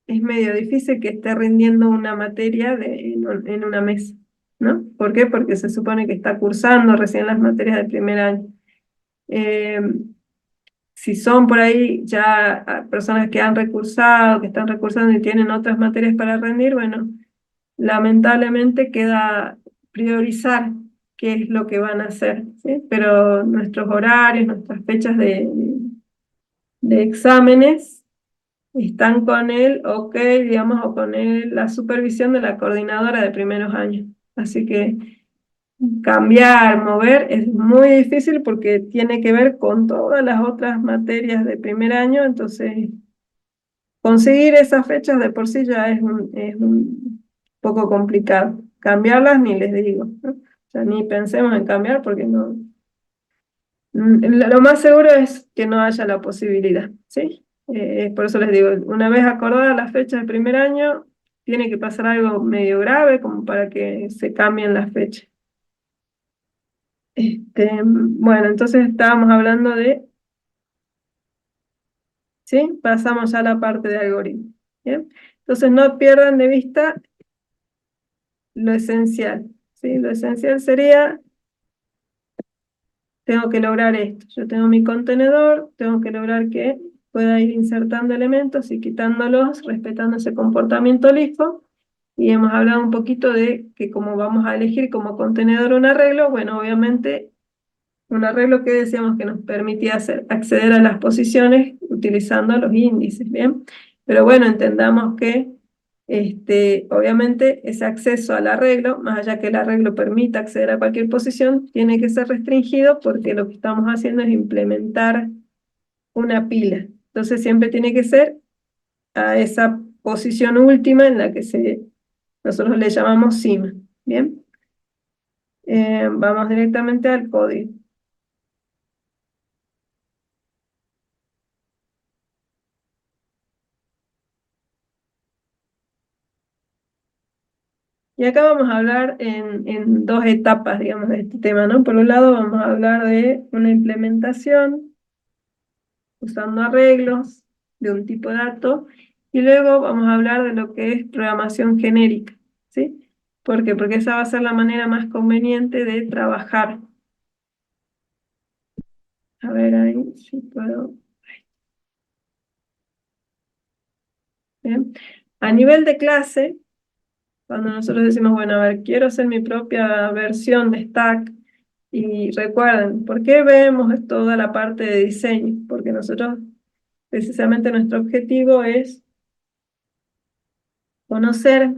es medio difícil que esté rindiendo una materia en una mesa, ¿no? ¿Por qué? Porque se supone que está cursando recién las materias del primer año. Eh, si son por ahí ya personas que han recursado, que están recursando y tienen otras materias para rendir, bueno, lamentablemente queda priorizar qué es lo que van a hacer, ¿sí? Pero nuestros horarios, nuestras fechas de exámenes están con él, ok, digamos, o con él, la supervisión de la coordinadora de primeros años. Así que cambiar, mover es muy difícil porque tiene que ver con todas las otras materias de primer año, entonces conseguir esas fechas de por sí ya es un poco complicado. Cambiarlas ni les digo, ¿no? O sea, ni pensemos en cambiar porque no. Lo más seguro es que no haya la posibilidad, ¿sí? Por eso les digo, una vez acordada la fecha del primer año, tiene que pasar algo medio grave como para que se cambien las fechas. Bueno, entonces estábamos hablando de, ¿sí? Pasamos ya a la parte de algoritmo, ¿bien? Entonces no pierdan de vista lo esencial, ¿sí? Lo esencial sería, tengo que lograr esto. Yo tengo mi contenedor, tengo que lograr que pueda ir insertando elementos y quitándolos, respetando ese comportamiento LIFO. Y hemos hablado un poquito de que como vamos a elegir como contenedor un arreglo, bueno, obviamente un arreglo que decíamos que nos permitía acceder a las posiciones utilizando los índices, ¿bien? Pero bueno, entendamos que obviamente ese acceso al arreglo, más allá que el arreglo permita acceder a cualquier posición, tiene que ser restringido porque lo que estamos haciendo es implementar una pila. Entonces siempre tiene que ser a esa posición última en la que nosotros le llamamos cima, ¿bien? Vamos directamente al código. Y acá vamos a hablar en dos etapas, digamos, de este tema, ¿no? Por un lado vamos a hablar de una implementación usando arreglos de un tipo de dato y luego vamos a hablar de lo que es programación genérica, ¿sí? ¿Por qué? Porque esa va a ser la manera más conveniente de trabajar. A ver ahí si puedo. Bien. A nivel de clase, cuando nosotros decimos, bueno, a ver, quiero hacer mi propia versión de Stack, y recuerden, ¿por qué vemos toda la parte de diseño? Porque nosotros, precisamente nuestro objetivo es conocer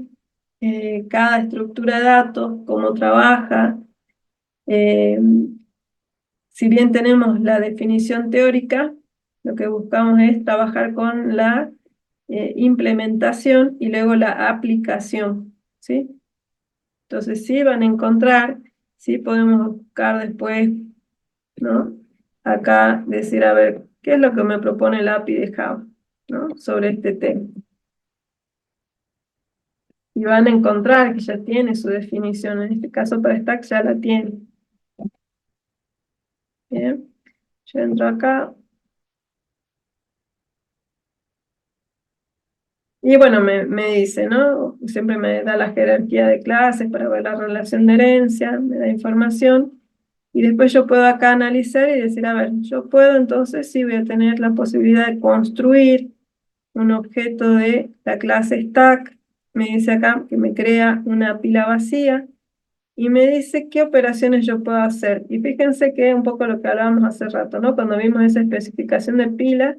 cada estructura de datos, cómo trabaja. eh, si bien tenemos la definición teórica, lo que buscamos es trabajar con la implementación y luego la aplicación, ¿sí? Entonces sí van a encontrar, sí podemos buscar después, ¿no? Acá decir, a ver, ¿qué es lo que me propone el API de Java, ¿no? Sobre este tema. Y van a encontrar que ya tiene su definición, en este caso para Stack ya la tiene. Bien. Yo entro acá. Y bueno, me dice, ¿no? Siempre me da la jerarquía de clases para ver la relación de herencia, me da información. Y después yo puedo acá analizar y decir, a ver, yo puedo entonces sí voy a tener la posibilidad de construir un objeto de la clase stack. Me dice acá que me crea una pila vacía y me dice qué operaciones yo puedo hacer. Y fíjense que es un poco lo que hablábamos hace rato, ¿no? Cuando vimos esa especificación de pila,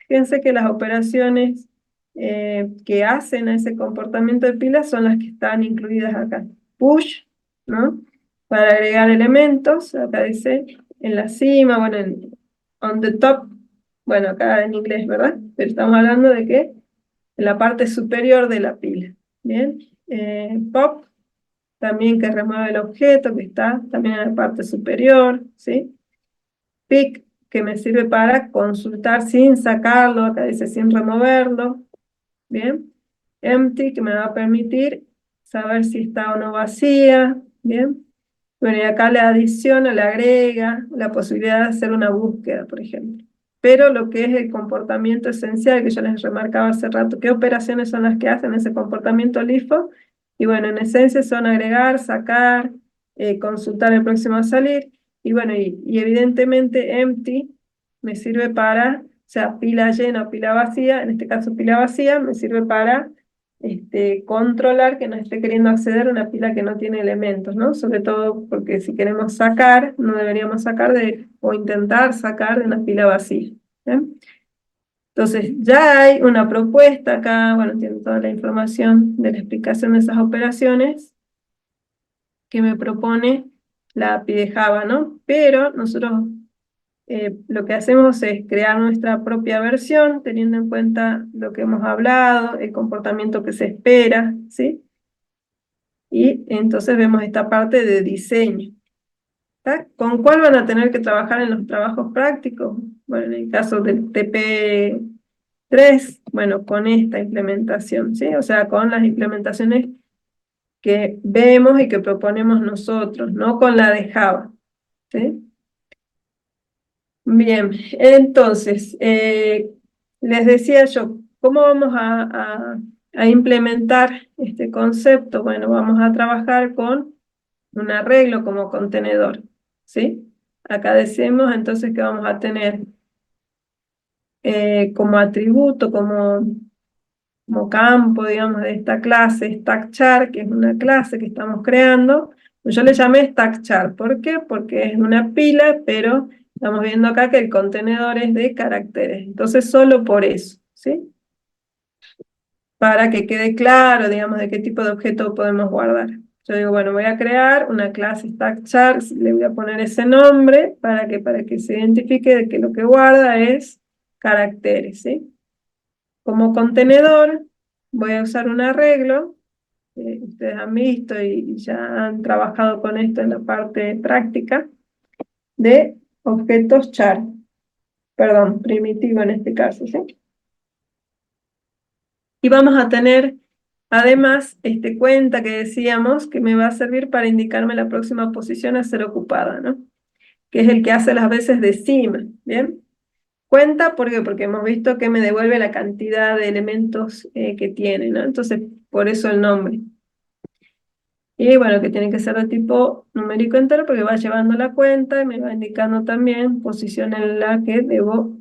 fíjense que las operaciones que hacen ese comportamiento de pila son las que están incluidas acá. Push, ¿no? Para agregar elementos, acá dice en la cima, bueno, on the top, bueno, acá en inglés, ¿verdad? Pero estamos hablando de que en la parte superior de la pila. Bien, pop también que remueve el objeto que está también en la parte superior, ¿sí? Pick, que me sirve para consultar sin sacarlo, acá dice sin removerlo, ¿bien? Empty, que me va a permitir saber si está o no vacía, ¿bien? Bueno, y acá le adiciona, le agrega la posibilidad de hacer una búsqueda, por ejemplo. Pero lo que es el comportamiento esencial que yo les remarcaba hace rato, ¿qué operaciones son las que hacen ese comportamiento LIFO? Y bueno, en esencia son agregar, sacar, consultar el próximo a salir. Y bueno, y evidentemente empty me sirve para, o sea, pila llena o pila vacía, en este caso pila vacía, me sirve para controlar que no esté queriendo acceder a una pila que no tiene elementos, ¿no? Sobre todo porque si queremos sacar, no deberíamos sacar o intentar sacar de una pila vacía. ¿Bien? Entonces, ya hay una propuesta acá, bueno, tiene toda la información de la explicación de esas operaciones que me propone la API de Java, ¿no? Pero nosotros lo que hacemos es crear nuestra propia versión, teniendo en cuenta lo que hemos hablado, el comportamiento que se espera, ¿sí? Y entonces vemos esta parte de diseño. ¿Está? ¿Con cuál van a tener que trabajar en los trabajos prácticos? Bueno, en el caso del TP3, bueno, con esta implementación, ¿sí? O sea, con las implementaciones que vemos y que proponemos nosotros, no con la de Java, ¿sí? Bien, entonces, les decía yo, ¿cómo vamos a implementar este concepto? Bueno, vamos a trabajar con un arreglo como contenedor, ¿sí? Acá decimos entonces que vamos a tener como atributo, como campo, digamos, de esta clase, StackChar, que es una clase que estamos creando. Yo le llamé StackChar, ¿por qué? Porque es una pila, pero estamos viendo acá que el contenedor es de caracteres, entonces solo por eso, ¿sí? Para que quede claro, digamos, de qué tipo de objeto podemos guardar. Yo digo, bueno, voy a crear una clase StackChar, le voy a poner ese nombre para que se identifique de que lo que guarda es caracteres, ¿sí? Como contenedor voy a usar un arreglo, ustedes han visto y ya han trabajado con esto en la parte práctica, de objetos char, perdón, primitivo en este caso, ¿sí? Y vamos a tener además cuenta que decíamos que me va a servir para indicarme la próxima posición a ser ocupada, ¿no? Que es el que hace las veces de cima, ¿bien? Cuenta, ¿por qué? Porque hemos visto que me devuelve la cantidad de elementos que tiene, ¿no? Entonces, por eso el nombre. Y bueno, que tiene que ser de tipo numérico entero porque va llevando la cuenta y me va indicando también posición en la que debo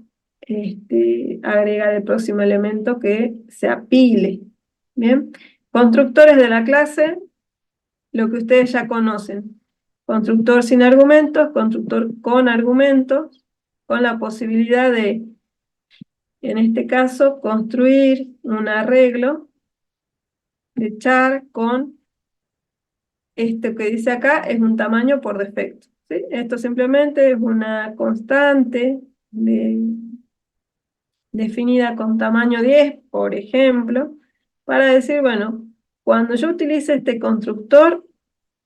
agregar el próximo elemento que se apile. Bien, constructores de la clase, lo que ustedes ya conocen. Constructor sin argumentos, constructor con argumentos, con la posibilidad de, en este caso, construir un arreglo de char con esto que dice acá es un tamaño por defecto, ¿sí? Esto simplemente es una constante definida con tamaño 10, por ejemplo, para decir, bueno, cuando yo utilice este constructor,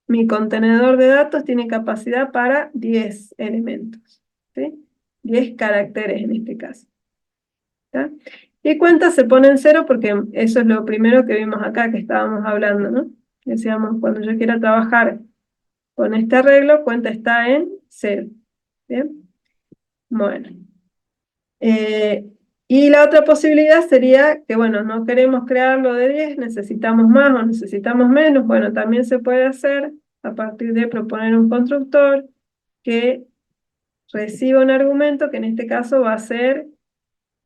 mi contenedor de datos tiene capacidad para 10 elementos, ¿sí? 10 caracteres en este caso. ¿Está? Y cuenta se pone en cero porque eso es lo primero que vimos acá que estábamos hablando, ¿no? Decíamos, cuando yo quiera trabajar con este arreglo, cuenta está en cero. ¿Bien? Bueno. Y la otra posibilidad sería que, bueno, no queremos crearlo de 10, necesitamos más o necesitamos menos. Bueno, también se puede hacer a partir de proponer un constructor que reciba un argumento que en este caso va a ser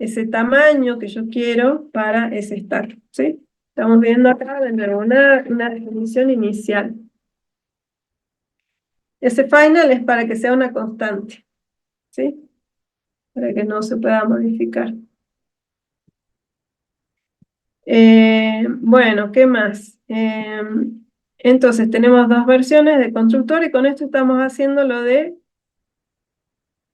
ese tamaño que yo quiero para ese stack, ¿sí? Estamos viendo acá de nuevo una definición inicial. Ese final es para que sea una constante, ¿sí? Para que no se pueda modificar. Bueno, ¿qué más? Entonces tenemos dos versiones de constructor y con esto estamos haciendo lo de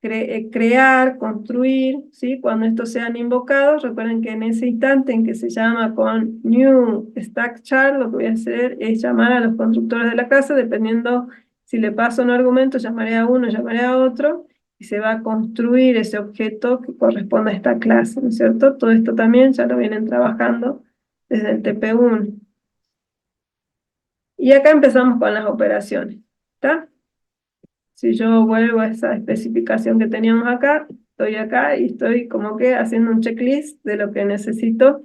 crear, construir, ¿sí? Cuando estos sean invocados, recuerden que en ese instante en que se llama con new stack char, lo que voy a hacer es llamar a los constructores de la clase, dependiendo si le paso un argumento, llamaré a uno, llamaré a otro, y se va a construir ese objeto que corresponde a esta clase, ¿no es cierto? Todo esto también ya lo vienen trabajando desde el TP1. Y acá empezamos con las operaciones, ¿está? Si yo vuelvo a esa especificación que teníamos acá, estoy acá y estoy como que haciendo un checklist de lo que necesito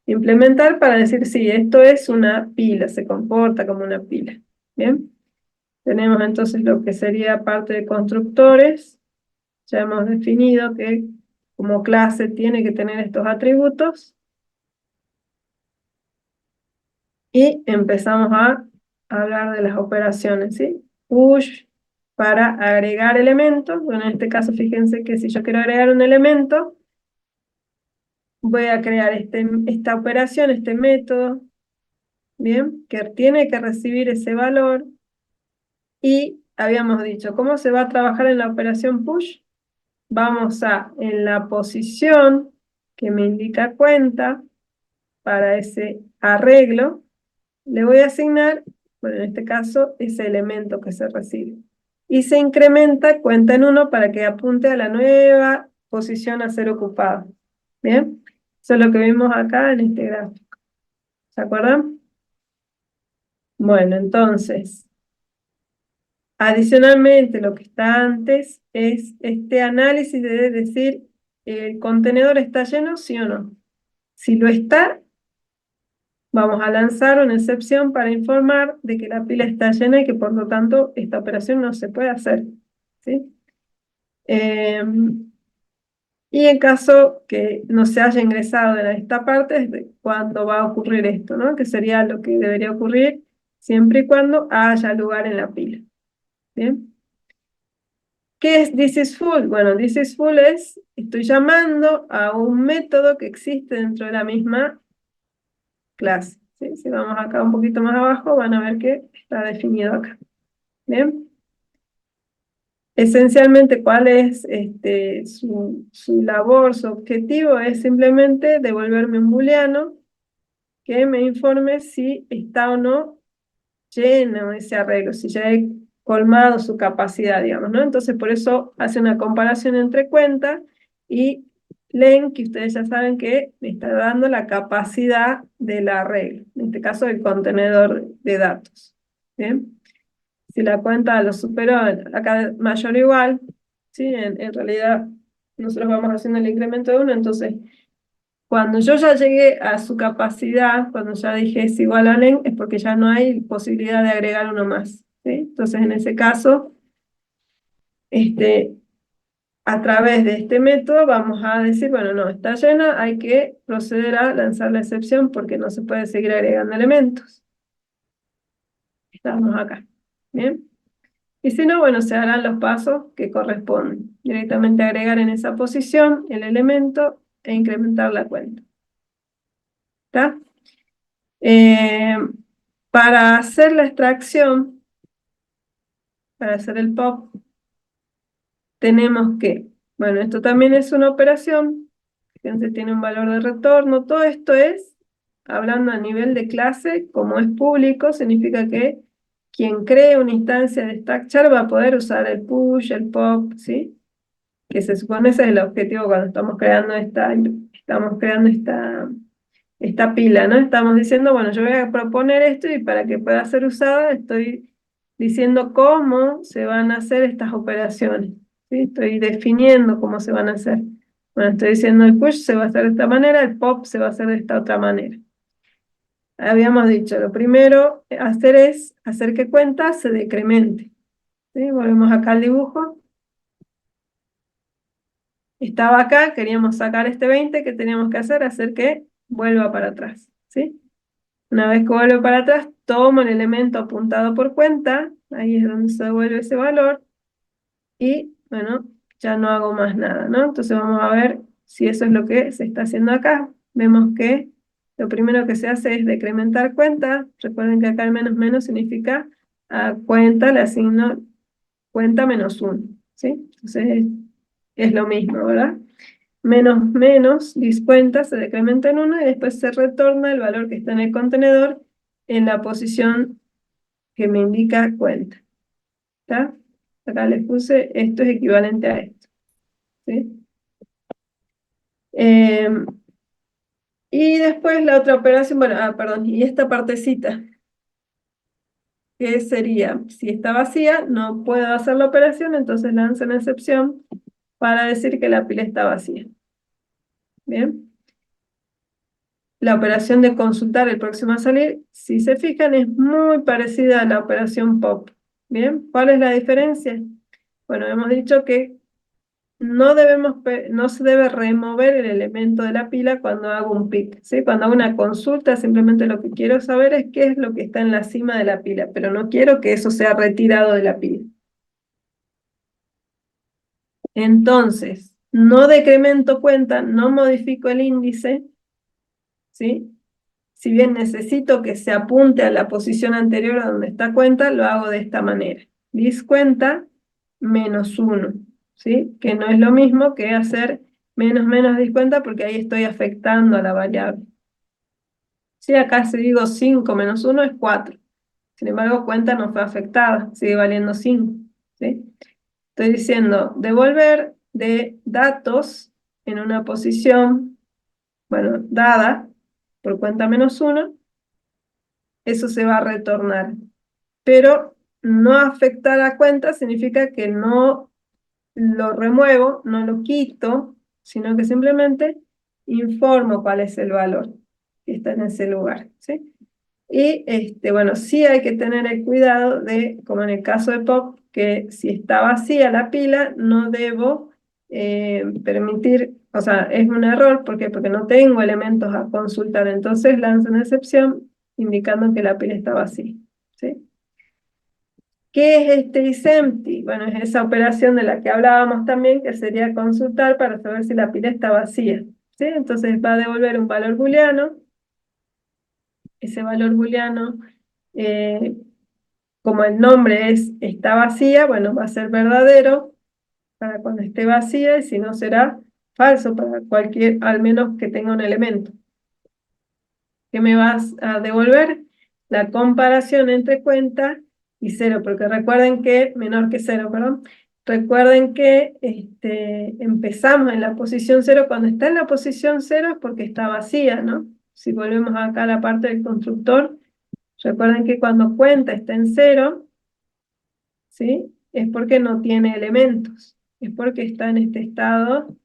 implementar para decir, sí, esto es una pila, se comporta como una pila. Bien, tenemos entonces lo que sería parte de constructores. Ya hemos definido que como clase tiene que tener estos atributos. Y empezamos a hablar de las operaciones, ¿sí? Push para agregar elementos. Bueno, en este caso, fíjense que si yo quiero agregar un elemento, voy a crear esta operación, este método, ¿bien? Que tiene que recibir ese valor. Y habíamos dicho, ¿cómo se va a trabajar en la operación push? Vamos a, en la posición que me indica cuenta, para ese arreglo, le voy a asignar, bueno, en este caso, ese elemento que se recibe. Y se incrementa cuenta en 1 para que apunte a la nueva posición a ser ocupada. ¿Bien? Eso es lo que vimos acá en este gráfico. ¿Se acuerdan? Bueno, entonces, adicionalmente, lo que está antes es este análisis de decir, ¿el contenedor está lleno, sí o no? Si lo está, vamos a lanzar una excepción para informar de que la pila está llena y que por lo tanto esta operación no se puede hacer, ¿sí? Y en caso que no se haya ingresado en esta parte, es de cuándo va a ocurrir esto, ¿no? Que sería lo que debería ocurrir siempre y cuando haya lugar en la pila. ¿Bien? ¿Qué es this is full? Bueno, this is full es, estoy llamando a un método que existe dentro de la misma clase, ¿sí? Si vamos acá un poquito más abajo, van a ver que está definido acá. ¿Bien? Esencialmente, ¿cuál es su labor, su objetivo? Es simplemente devolverme un booleano que me informe si está o no lleno ese arreglo, si ya he colmado su capacidad, digamos, ¿no? Entonces, por eso hace una comparación entre cuenta y len, que ustedes ya saben que me está dando la capacidad del arreglo, en este caso el contenedor de datos. ¿Bien? Si la cuenta lo superó, acá mayor o igual, ¿sí? En realidad nosotros vamos haciendo el incremento de 1, entonces cuando yo ya llegué a su capacidad, cuando ya dije es igual a len, es porque ya no hay posibilidad de agregar uno más, ¿sí? Entonces en ese caso, a través de este método vamos a decir, bueno, no, está llena, hay que proceder a lanzar la excepción porque no se puede seguir agregando elementos. Estamos acá, ¿bien? Y si no, bueno, se harán los pasos que corresponden. Directamente agregar en esa posición el elemento e incrementar la cuenta. ¿Está? Eh, para hacer la extracción, para hacer el pop, tenemos que, bueno, esto también es una operación, fíjense, tiene un valor de retorno. Todo esto es, hablando a nivel de clase, como es público, significa que quien cree una instancia de StackChar va a poder usar el push, el pop, ¿sí? Que se supone ese es el objetivo cuando estamos creando esta pila, ¿no? Estamos diciendo, bueno, yo voy a proponer esto y para que pueda ser usada estoy diciendo cómo se van a hacer estas operaciones. ¿sí? Estoy definiendo cómo se van a hacer. Bueno, estoy diciendo el push se va a hacer de esta manera, el pop se va a hacer de esta otra manera. Habíamos dicho, lo primero a hacer es hacer que cuenta se decremente. ¿Sí? Volvemos acá al dibujo. Estaba acá, queríamos sacar este 20, ¿qué teníamos que hacer? Hacer que vuelva para atrás. ¿Sí? Una vez que vuelve para atrás, tomo el elemento apuntado por cuenta, ahí es donde se devuelve ese valor, y bueno, ya no hago más nada, ¿no? Entonces vamos a ver si eso es lo que se está haciendo acá. Vemos que lo primero que se hace es decrementar cuenta. Recuerden que acá el menos menos significa a cuenta le asigno cuenta menos 1, ¿sí? Entonces es lo mismo, ¿verdad? Menos menos, discuenta, se decrementa en 1 y después se retorna el valor que está en el contenedor en la posición que me indica cuenta. ¿Está? Acá les puse, esto es equivalente a esto. ¿Sí? Y después la otra operación, bueno, perdón, y esta partecita, que sería, si está vacía, no puedo hacer la operación, entonces lanzo una excepción para decir que la pila está vacía. Bien. La operación de consultar el próximo a salir, si se fijan, es muy parecida a la operación pop. Bien, ¿cuál es la diferencia? Bueno, hemos dicho que no se debe remover el elemento de la pila cuando hago un pick, ¿sí? Cuando hago una consulta, simplemente lo que quiero saber es qué es lo que está en la cima de la pila, pero no quiero que eso sea retirado de la pila. Entonces, no decremento cuenta, no modifico el índice, ¿sí? Si bien necesito que se apunte a la posición anterior a donde está cuenta, lo hago de esta manera. Discuenta menos 1, ¿sí? Que no es lo mismo que hacer menos menos discuenta porque ahí estoy afectando a la variable. Si acá si digo 5 menos 1 es 4. Sin embargo, cuenta no fue afectada, sigue valiendo 5, ¿sí? Estoy diciendo devolver de datos en una posición, bueno, dada por cuenta menos 1, eso se va a retornar. Pero no afectar a cuenta significa que no lo remuevo, no lo quito, sino que simplemente informo cuál es el valor que está en ese lugar, ¿sí? Y bueno, sí hay que tener el cuidado de, como en el caso de Pop, que si está vacía la pila, no debo permitir, o sea, es un error, ¿por qué? Porque no tengo elementos a consultar, entonces lanzo una excepción indicando que la pila está vacía, ¿sí? ¿Qué es este isempty? Bueno, es esa operación de la que hablábamos también, que sería consultar para saber si la pila está vacía, ¿sí? Entonces va a devolver un valor booleano. Ese valor booleano, eh, como el nombre es está vacía, bueno, va a ser verdadero para cuando esté vacía y si no será falso para cualquier, al menos que tenga un elemento. ¿Qué me vas a devolver? La comparación entre cuenta y 0, porque recuerden que, menor que 0, perdón, recuerden que empezamos en la posición 0, cuando está en la posición 0 es porque está vacía, ¿no? Si volvemos acá a la parte del constructor, recuerden que cuando cuenta está en 0, ¿sí? Es porque no tiene elementos, es porque está en este estado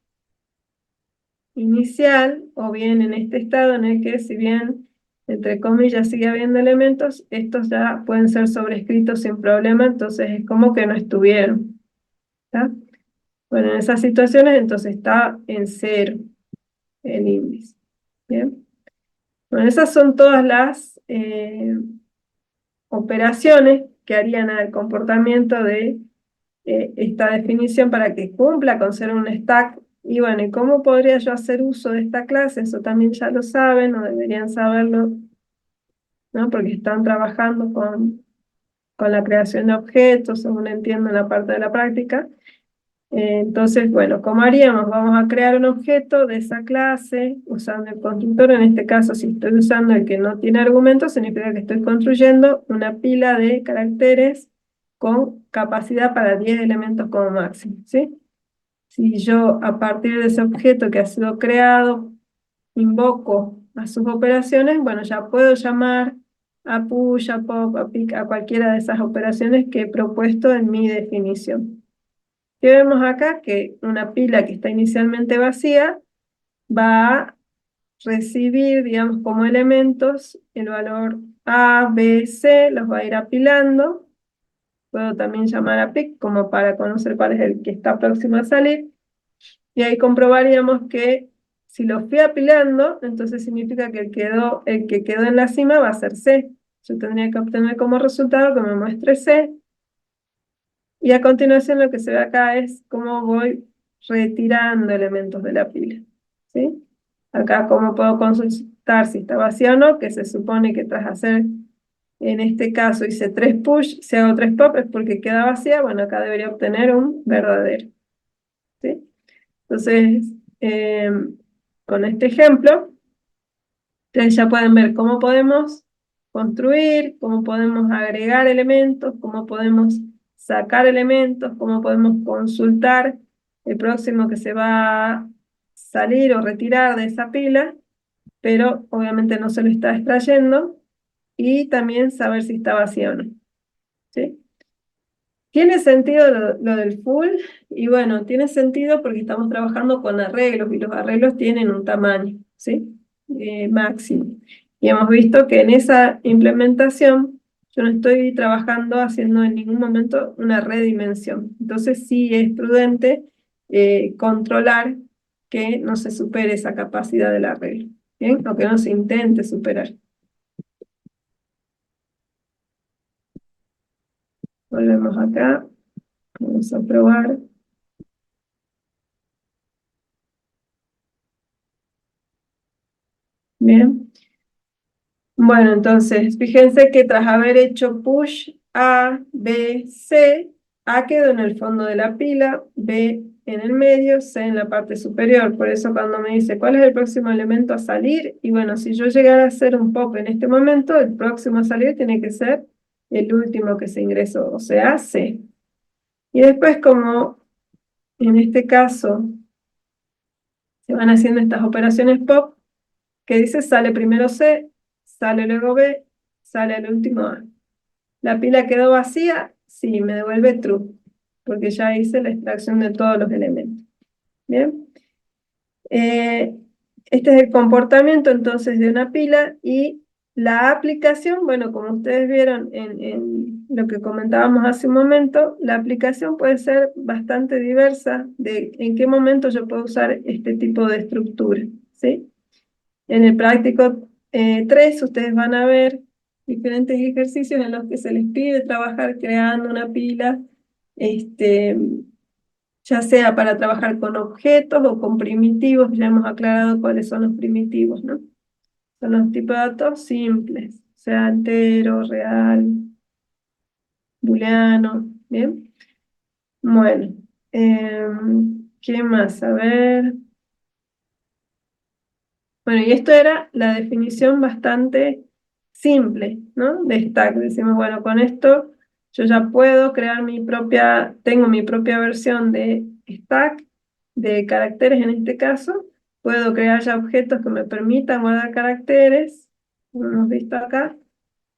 inicial, o bien en este estado en el que, si bien, entre comillas, sigue habiendo elementos, estos ya pueden ser sobrescritos sin problema, entonces es como que no estuvieron. ¿Está? Bueno, en esas situaciones entonces está en 0 el índice. ¿Bien? Bueno, esas son todas las operaciones que harían al comportamiento de esta definición para que cumpla con ser un stack. Y bueno, ¿y cómo podría yo hacer uso de esta clase? Eso también ya lo saben o deberían saberlo, ¿no? Porque están trabajando con la creación de objetos, según entiendo en la parte de la práctica. Entonces, bueno, ¿cómo haríamos? Vamos a crear un objeto de esa clase usando el constructor. En este caso, si estoy usando el que no tiene argumentos, significa que estoy construyendo una pila de caracteres con capacidad para 10 elementos como máximo, ¿sí? Si yo a partir de ese objeto que ha sido creado invoco a sus operaciones, bueno, ya puedo llamar a push, a pop, a pick, a cualquiera de esas operaciones que he propuesto en mi definición. ¿Qué vemos acá? Que una pila que está inicialmente vacía va a recibir, digamos, como elementos el valor A, B, C, los va a ir apilando. Puedo también llamar a pic como para conocer cuál es el que está próximo a salir. Y ahí comprobaríamos que si lo fui apilando, entonces significa que el que quedó en la cima va a ser C. Yo tendría que obtener como resultado que me muestre C. Y a continuación lo que se ve acá es cómo voy retirando elementos de la pila. ¿Sí? Acá cómo puedo consultar si está vacía o no, que se supone que tras hacer, en este caso hice 3 push, si hago 3 pop es porque queda vacía. Bueno, acá debería obtener un verdadero. ¿Sí? Entonces, con este ejemplo, ustedes ya pueden ver cómo podemos construir, cómo podemos agregar elementos, cómo podemos sacar elementos, cómo podemos consultar el próximo que se va a salir o retirar de esa pila, pero obviamente no se lo está extrayendo, y también saber si está vacío o no. ¿Sí? ¿Tiene sentido lo del full? Y bueno, tiene sentido porque estamos trabajando con arreglos y los arreglos tienen un tamaño, ¿sí? Máximo. Y hemos visto que en esa implementación yo no estoy trabajando haciendo en ningún momento una redimensión. Entonces sí es prudente controlar que no se supere esa capacidad del arreglo, ¿bien? O que no se intente superar. Volvemos acá, vamos a probar. Bien. Bueno, entonces, fíjense que tras haber hecho push A, B, C, A quedó en el fondo de la pila, B en el medio, C en la parte superior. Por eso cuando me dice cuál es el próximo elemento a salir, y bueno, si yo llegara a hacer un pop en este momento, el próximo a salir tiene que ser el último que se ingresó, o sea, C. Y después, como en este caso se van haciendo estas operaciones pop, que dice sale primero C, sale luego B, sale el último A. ¿La pila quedó vacía? Sí, me devuelve true, porque ya hice la extracción de todos los elementos. Bien. Este es el comportamiento entonces de una pila, y la aplicación, bueno, como ustedes vieron en lo que comentábamos hace un momento, la aplicación puede ser bastante diversa de en qué momento yo puedo usar este tipo de estructura, ¿sí? En el práctico 3 ustedes van a ver diferentes ejercicios en los que se les pide trabajar creando una pila, ya sea para trabajar con objetos o con primitivos. Ya hemos aclarado cuáles son los primitivos, ¿no? Son los tipos de datos simples, o sea, entero, real, booleano, ¿bien? Bueno, ¿qué más? A ver. Bueno, y esto era la definición bastante simple, ¿no? De stack. Decimos, bueno, con esto yo ya puedo crear tengo mi propia versión de stack, de caracteres en este caso. Puedo crear ya objetos que me permitan guardar caracteres, como hemos visto acá,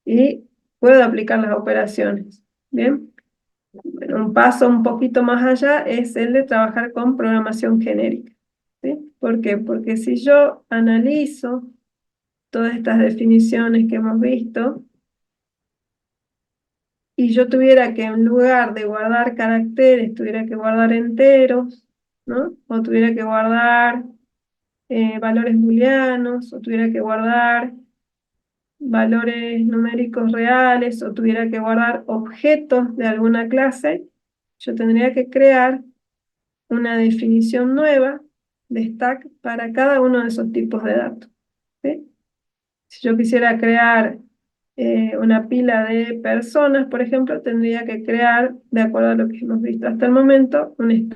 y puedo aplicar las operaciones. Bien, bueno, un paso un poquito más allá es el de trabajar con programación genérica. ¿Sí? ¿Por qué? Porque si yo analizo todas estas definiciones que hemos visto, y yo tuviera que en lugar de guardar caracteres, tuviera que guardar enteros, ¿no? O tuviera que guardar valores booleanos, o tuviera que guardar valores numéricos reales, o tuviera que guardar objetos de alguna clase, yo tendría que crear una definición nueva de stack para cada uno de esos tipos de datos. ¿Sí? Si yo quisiera crear una pila de personas, por ejemplo, tendría que crear, de acuerdo a lo que hemos visto hasta el momento, un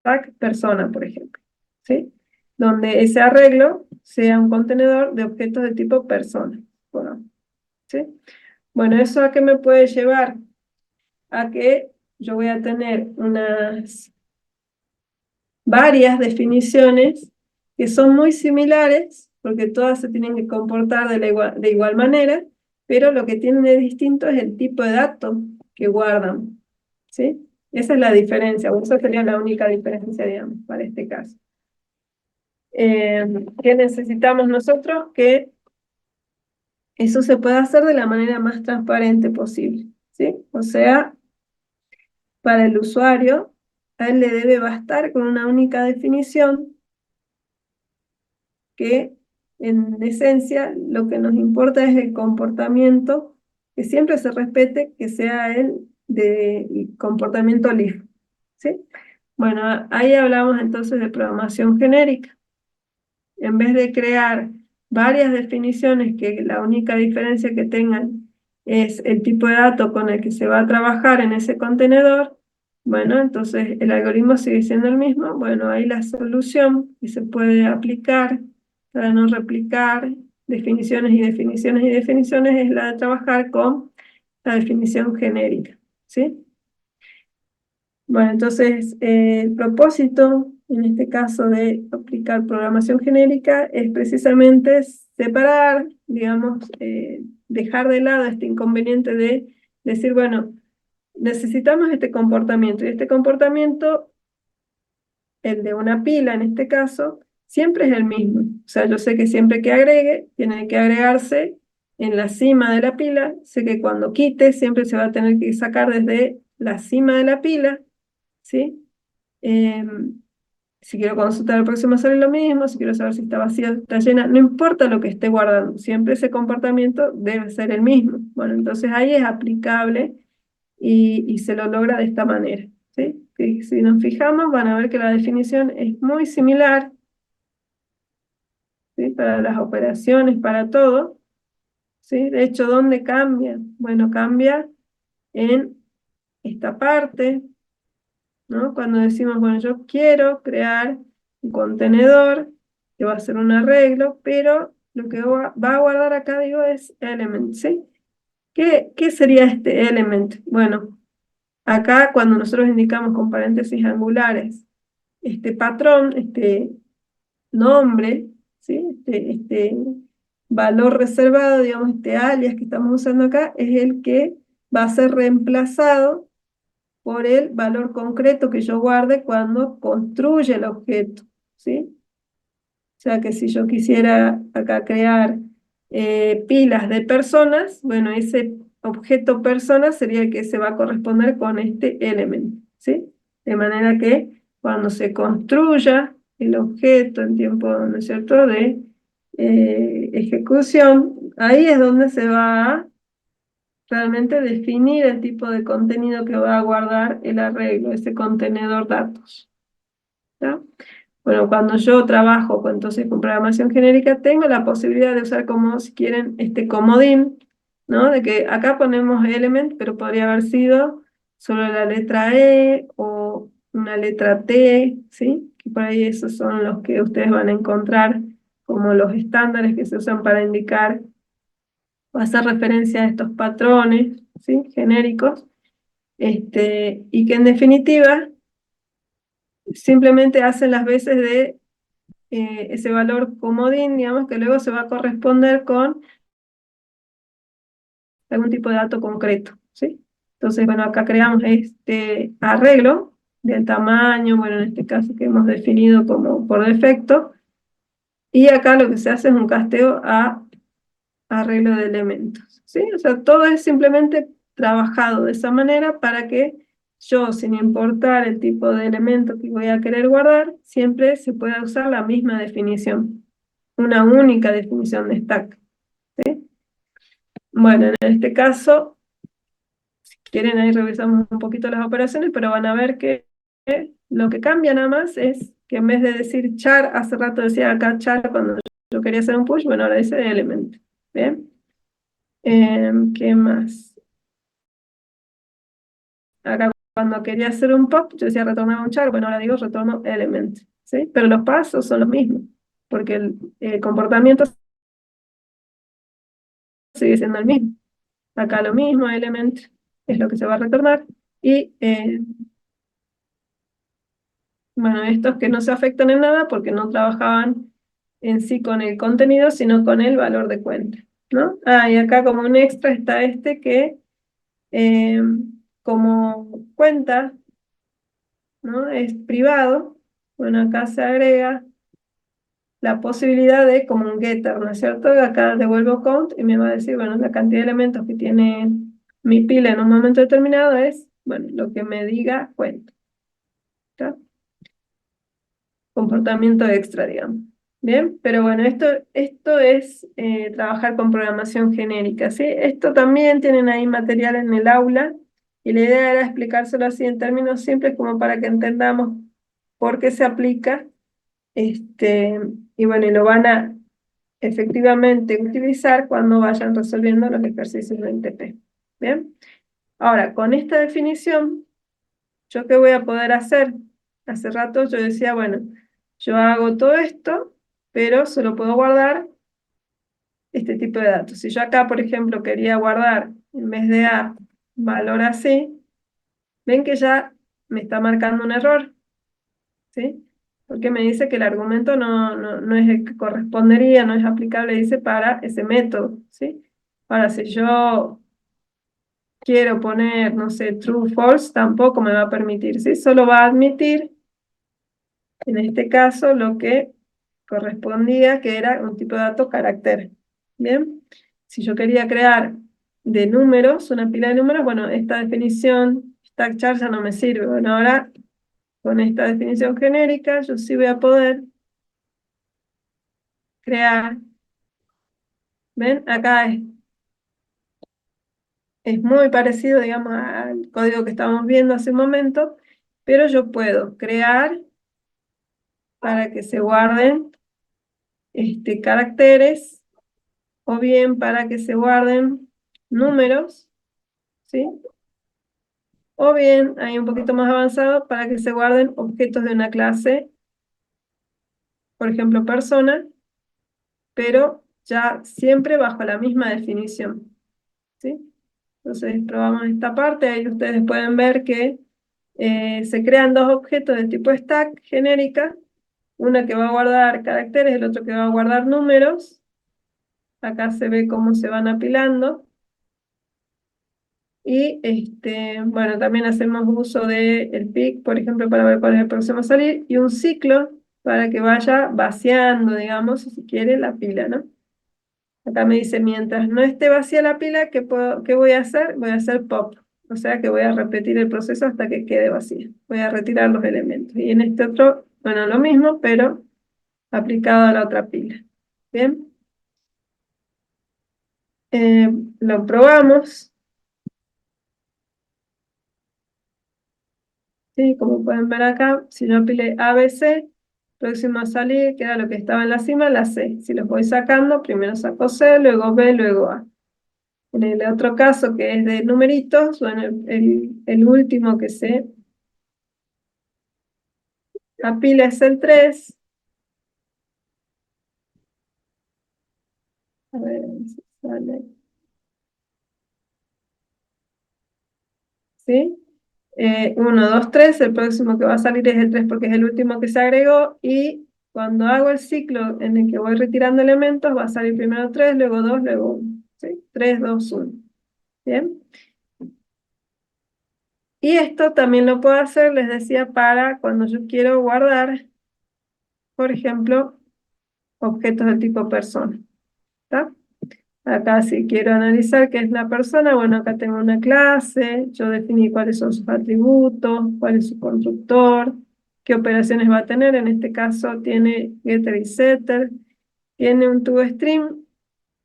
stack persona, por ejemplo, ¿sí? Donde ese arreglo sea un contenedor de objetos de tipo persona. Bueno, ¿sí? Bueno, ¿eso a qué me puede llevar? A que yo voy a tener varias definiciones que son muy similares, porque todas se tienen que comportar de igual manera, pero lo que tienen de distinto es el tipo de datos que guardan, ¿sí? Esa es la diferencia, o esa sería la única diferencia, digamos, para este caso. ¿Qué necesitamos nosotros? Que eso se pueda hacer de la manera más transparente posible, ¿sí? O sea, para el usuario, a él le debe bastar con una única definición que, en esencia, lo que nos importa es el comportamiento, que siempre se respete, que sea el de comportamiento libre, ¿sí? Bueno, ahí hablamos entonces de programación genérica. En vez de crear varias definiciones que la única diferencia que tengan es el tipo de dato con el que se va a trabajar en ese contenedor, bueno, entonces el algoritmo sigue siendo el mismo. Bueno, ahí la solución que se puede aplicar para no replicar definiciones y definiciones y definiciones es la de trabajar con la definición genérica, ¿sí? Bueno, entonces el propósito, en este caso de aplicar programación genérica, es precisamente separar, digamos, dejar de lado este inconveniente de decir, bueno, necesitamos este comportamiento, y este comportamiento, el de una pila en este caso, siempre es el mismo. O sea, yo sé que siempre que agregue, tiene que agregarse en la cima de la pila, sé que cuando quite, siempre se va a tener que sacar desde la cima de la pila, ¿sí? Si quiero consultar el próximo sale lo mismo, si quiero saber si está vacía, está llena, no importa lo que esté guardando, siempre ese comportamiento debe ser el mismo. Bueno, entonces ahí es aplicable y se lo logra de esta manera, ¿sí? Que si nos fijamos van a ver que la definición es muy similar, ¿sí? Para las operaciones, para todo, ¿sí? De hecho, ¿dónde cambia? Bueno, cambia en esta parte, ¿no? Cuando decimos, bueno, yo quiero crear un contenedor que va a ser un arreglo, pero lo que va a guardar acá, digo, es element, ¿sí? ¿Qué sería este element? Bueno, acá cuando nosotros indicamos con paréntesis angulares este patrón, este nombre, ¿sí? Este valor reservado, digamos, este alias que estamos usando acá, es el que va a ser reemplazado por el valor concreto que yo guarde cuando construye el objeto, ¿sí? O sea que si yo quisiera acá crear pilas de personas, bueno, ese objeto persona sería el que se va a corresponder con este elemento, ¿sí? De manera que cuando se construya el objeto en tiempo, ¿no es cierto?, de ejecución, ahí es donde se va a realmente definir el tipo de contenido que va a guardar el arreglo, ese contenedor datos, ¿ya? Bueno, cuando yo trabajo entonces con programación genérica, tengo la posibilidad de usar como, si quieren, este comodín, ¿no? De que acá ponemos element, pero podría haber sido solo la letra E o una letra T, ¿sí? Que por ahí esos son los que ustedes van a encontrar como los estándares que se usan para indicar o hacer referencia a estos patrones, ¿sí? Genéricos, y que en definitiva simplemente hacen las veces de ese valor comodín, digamos, que luego se va a corresponder con algún tipo de dato concreto, ¿sí? Entonces, bueno, acá creamos este arreglo del tamaño, bueno, en este caso que hemos definido como por defecto, y acá lo que se hace es un casteo a arreglo de elementos, ¿sí? O sea, todo es simplemente trabajado de esa manera para que yo, sin importar el tipo de elemento que voy a querer guardar, siempre se pueda usar la misma definición, una única definición de stack, ¿sí? Bueno, en este caso, si quieren ahí revisamos un poquito las operaciones, pero van a ver que lo que cambia nada más es que en vez de decir char, hace rato decía acá char cuando yo quería hacer un push, bueno, ahora dice element, ¿bien? ¿Qué más? Acá cuando quería hacer un pop, yo decía retornar un char, bueno, ahora digo retorno element, ¿sí? Pero los pasos son los mismos, porque el comportamiento sigue siendo el mismo. Acá lo mismo, element es lo que se va a retornar, y bueno, estos que no se afectan en nada porque no trabajaban en sí con el contenido, sino con el valor de cuenta, ¿no? Ah, y acá como un extra está este que como cuenta ¿no? Es privado. Bueno, acá se agrega la posibilidad de como un getter, ¿no es cierto? Acá devuelvo count y me va a decir, bueno, la cantidad de elementos que tiene mi pila en un momento determinado es, bueno, lo que me diga cuento. ¿Está? Comportamiento extra, digamos. Bien, pero bueno, esto es trabajar con programación genérica, ¿sí? Esto también tienen ahí material en el aula y la idea era explicárselo así en términos simples como para que entendamos por qué se aplica, y bueno, y lo van a efectivamente utilizar cuando vayan resolviendo los ejercicios de NTP. Bien, ahora con esta definición, ¿yo qué voy a poder hacer? Hace rato yo decía, bueno, yo hago todo esto, pero solo puedo guardar este tipo de datos. Si yo acá, por ejemplo, quería guardar en vez de A, valor así, ven que ya me está marcando un error, ¿sí? Porque me dice que el argumento no es el que correspondería, no es aplicable, dice, para ese método, ¿sí? Ahora, si yo quiero poner, no sé, true, false, tampoco me va a permitir, ¿sí? Solo va a admitir, en este caso, lo que correspondía, que era un tipo de dato carácter. Bien, si yo quería crear de números, una pila de números, bueno, esta definición, stack char ya no me sirve. Bueno, ahora con esta definición genérica, yo sí voy a poder crear, ¿ven? Acá es muy parecido, digamos, al código que estábamos viendo hace un momento, pero yo puedo crear para que se guarden caracteres o bien para que se guarden números, ¿sí? O bien, hay un poquito más avanzado, para que se guarden objetos de una clase, por ejemplo, persona, pero ya siempre bajo la misma definición, ¿sí? Entonces, probamos esta parte, ahí ustedes pueden ver que se crean dos objetos de tipo stack genérica, una que va a guardar caracteres, el otro que va a guardar números. Acá se ve cómo se van apilando. Y bueno, también hacemos uso del pick, por ejemplo, para ver cuál es el próximo a salir, y un ciclo para que vaya vaciando, digamos, si quiere, la pila, ¿no? Acá me dice, mientras no esté vacía la pila, ¿qué voy a hacer? Voy a hacer pop, o sea que voy a repetir el proceso hasta que quede vacía. Voy a retirar los elementos. Y en este otro, bueno, lo mismo, pero aplicado a la otra pila. Bien, Eh, lo probamos. ¿Sí? Como pueden ver acá, si yo apilé A, B, C, próximo a salir, que era lo que estaba en la cima, la C. Si los voy sacando, primero saco C, luego B, luego A. En el otro caso, que es de numeritos, bueno, el último que se apila es el 3. A ver si sale. ¿Sí? 1, 2, 3, el próximo que va a salir es el 3 porque es el último que se agregó y cuando hago el ciclo en el que voy retirando elementos va a salir primero 3, luego 2, luego 1. ¿Sí? 3, 2, 1. ¿Bien? Y esto también lo puedo hacer, les decía, para cuando yo quiero guardar, por ejemplo, objetos del tipo persona. ¿Está? Acá si quiero analizar qué es la persona, bueno, acá tengo una clase, yo definí cuáles son sus atributos, cuál es su constructor, qué operaciones va a tener, en este caso tiene getter y setter, tiene un toString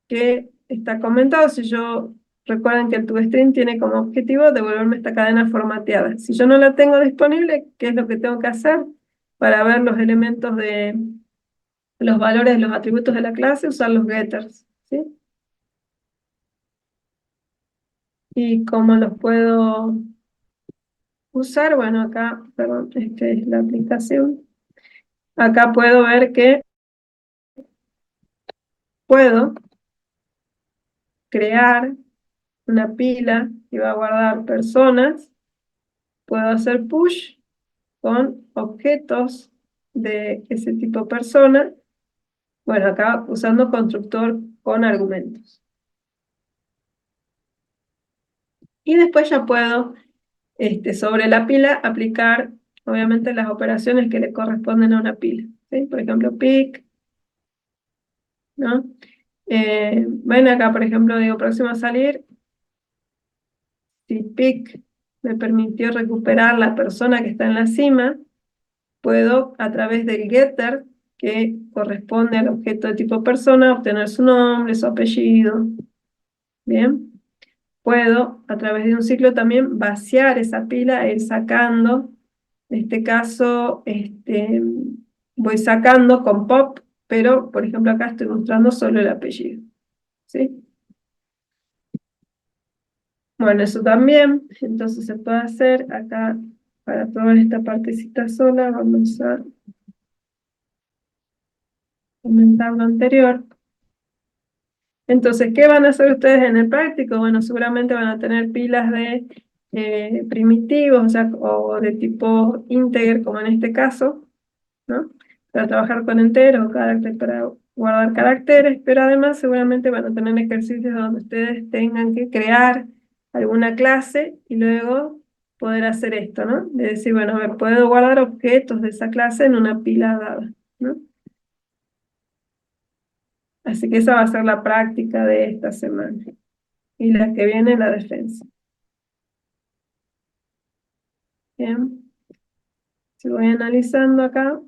que está comentado. Si yo, recuerden que el toString tiene como objetivo devolverme esta cadena formateada. Si yo no la tengo disponible, ¿qué es lo que tengo que hacer? Para ver los elementos de los valores de los atributos de la clase, usar los getters, ¿sí? ¿Y cómo los puedo usar? Bueno, acá, perdón, esta es la aplicación. Acá puedo ver que puedo crear una pila que va a guardar personas. Puedo hacer push con objetos de ese tipo persona. Bueno, acá usando constructor con argumentos. Y después ya puedo, sobre la pila, aplicar obviamente las operaciones que le corresponden a una pila, ¿sí? Por ejemplo, pick, ¿no? Ven acá, por ejemplo, digo, próximo a salir, si pick me permitió recuperar la persona que está en la cima, puedo, a través del getter, que corresponde al objeto de tipo persona, obtener su nombre, su apellido. Bien. Puedo, a través de un ciclo también, vaciar esa pila e ir sacando. En este caso, voy sacando con pop, pero, por ejemplo, acá estoy mostrando solo el apellido. ¿Sí? Bueno, eso también. Entonces se puede hacer acá, para probar esta partecita sola, vamos a comentar lo anterior. Entonces, ¿qué van a hacer ustedes en el práctico? Bueno, seguramente van a tener pilas de primitivos, o sea, o de tipo integer, como en este caso, ¿no? Para trabajar con enteros o caracteres, para guardar caracteres, pero además seguramente van a tener ejercicios donde ustedes tengan que crear alguna clase y luego poder hacer esto, ¿no? De decir, bueno, a ver, puedo guardar objetos de esa clase en una pila dada, ¿no? Así que esa va a ser la práctica de esta semana. Y la que viene, la defensa. Bien, si voy analizando acá,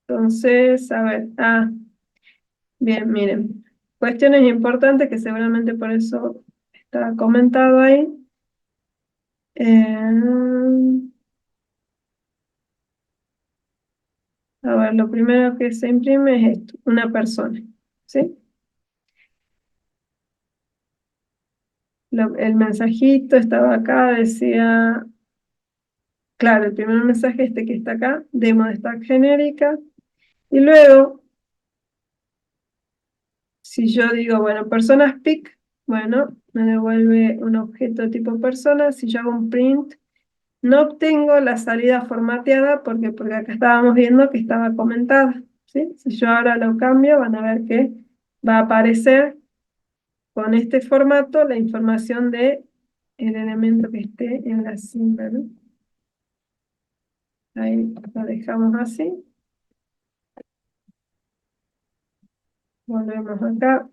entonces, a ver, bien, miren, cuestiones importantes que seguramente por eso está comentado ahí. A ver, lo primero que se imprime es esto, una persona, ¿sí? El mensajito estaba acá, decía, claro, el primer mensaje este que está acá, demo de stack genérica, y luego, si yo digo, bueno, personas pick, bueno, me devuelve un objeto tipo persona. Si yo hago un print, no obtengo la salida formateada porque acá estábamos viendo que estaba comentada, ¿sí? Si yo ahora lo cambio, van a ver que va a aparecer con este formato la información de el elemento que esté en la cima, ¿no? Ahí lo dejamos así. Volvemos acá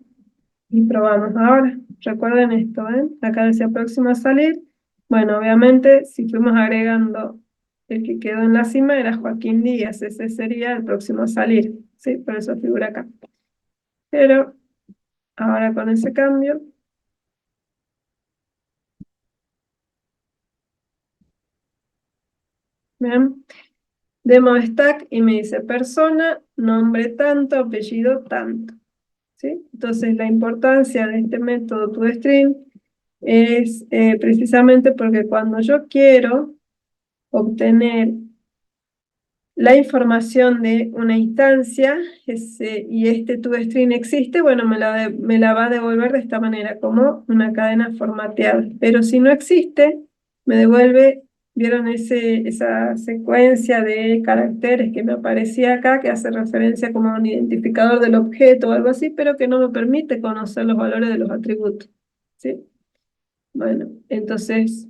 y probamos ahora. Recuerden esto, ¿eh? Acá decía próximo a salir. Bueno, obviamente, si fuimos agregando el que quedó en la cima, era Joaquín Díaz. Ese sería el próximo a salir, ¿sí? Por eso figura acá. Pero ahora con ese cambio, vean, demo stack y me dice persona, nombre tanto, apellido tanto, ¿sí? Entonces, la importancia de este método toString es precisamente porque cuando yo quiero obtener la información de una instancia y este toString existe, bueno, me la va a devolver de esta manera, como una cadena formateada. Pero si no existe, me devuelve, ¿vieron esa secuencia de caracteres que me aparecía acá, que hace referencia como a un identificador del objeto o algo así, pero que no me permite conocer los valores de los atributos? ¿Sí? Bueno, entonces,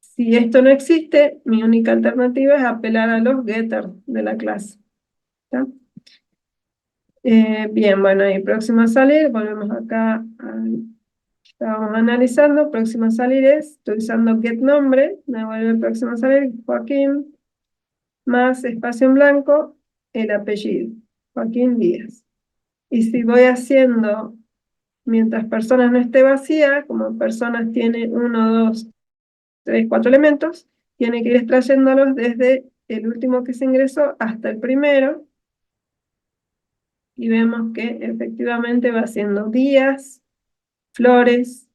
si esto no existe, mi única alternativa es apelar a los getters de la clase. ¿Está? Bien, bueno, y próximo a salir, volvemos acá, estábamos analizando, próximo a salir estoy usando getNombre, me vuelve próximo a salir Joaquín, más espacio en blanco, el apellido, Joaquín Díaz. Y si voy haciendo, mientras personas no esté vacía, como personas tiene 1, 2, 3, 4 elementos, tiene que ir extrayéndolos desde el último que se ingresó hasta el primero, y vemos que efectivamente va haciendo Díaz, Flores,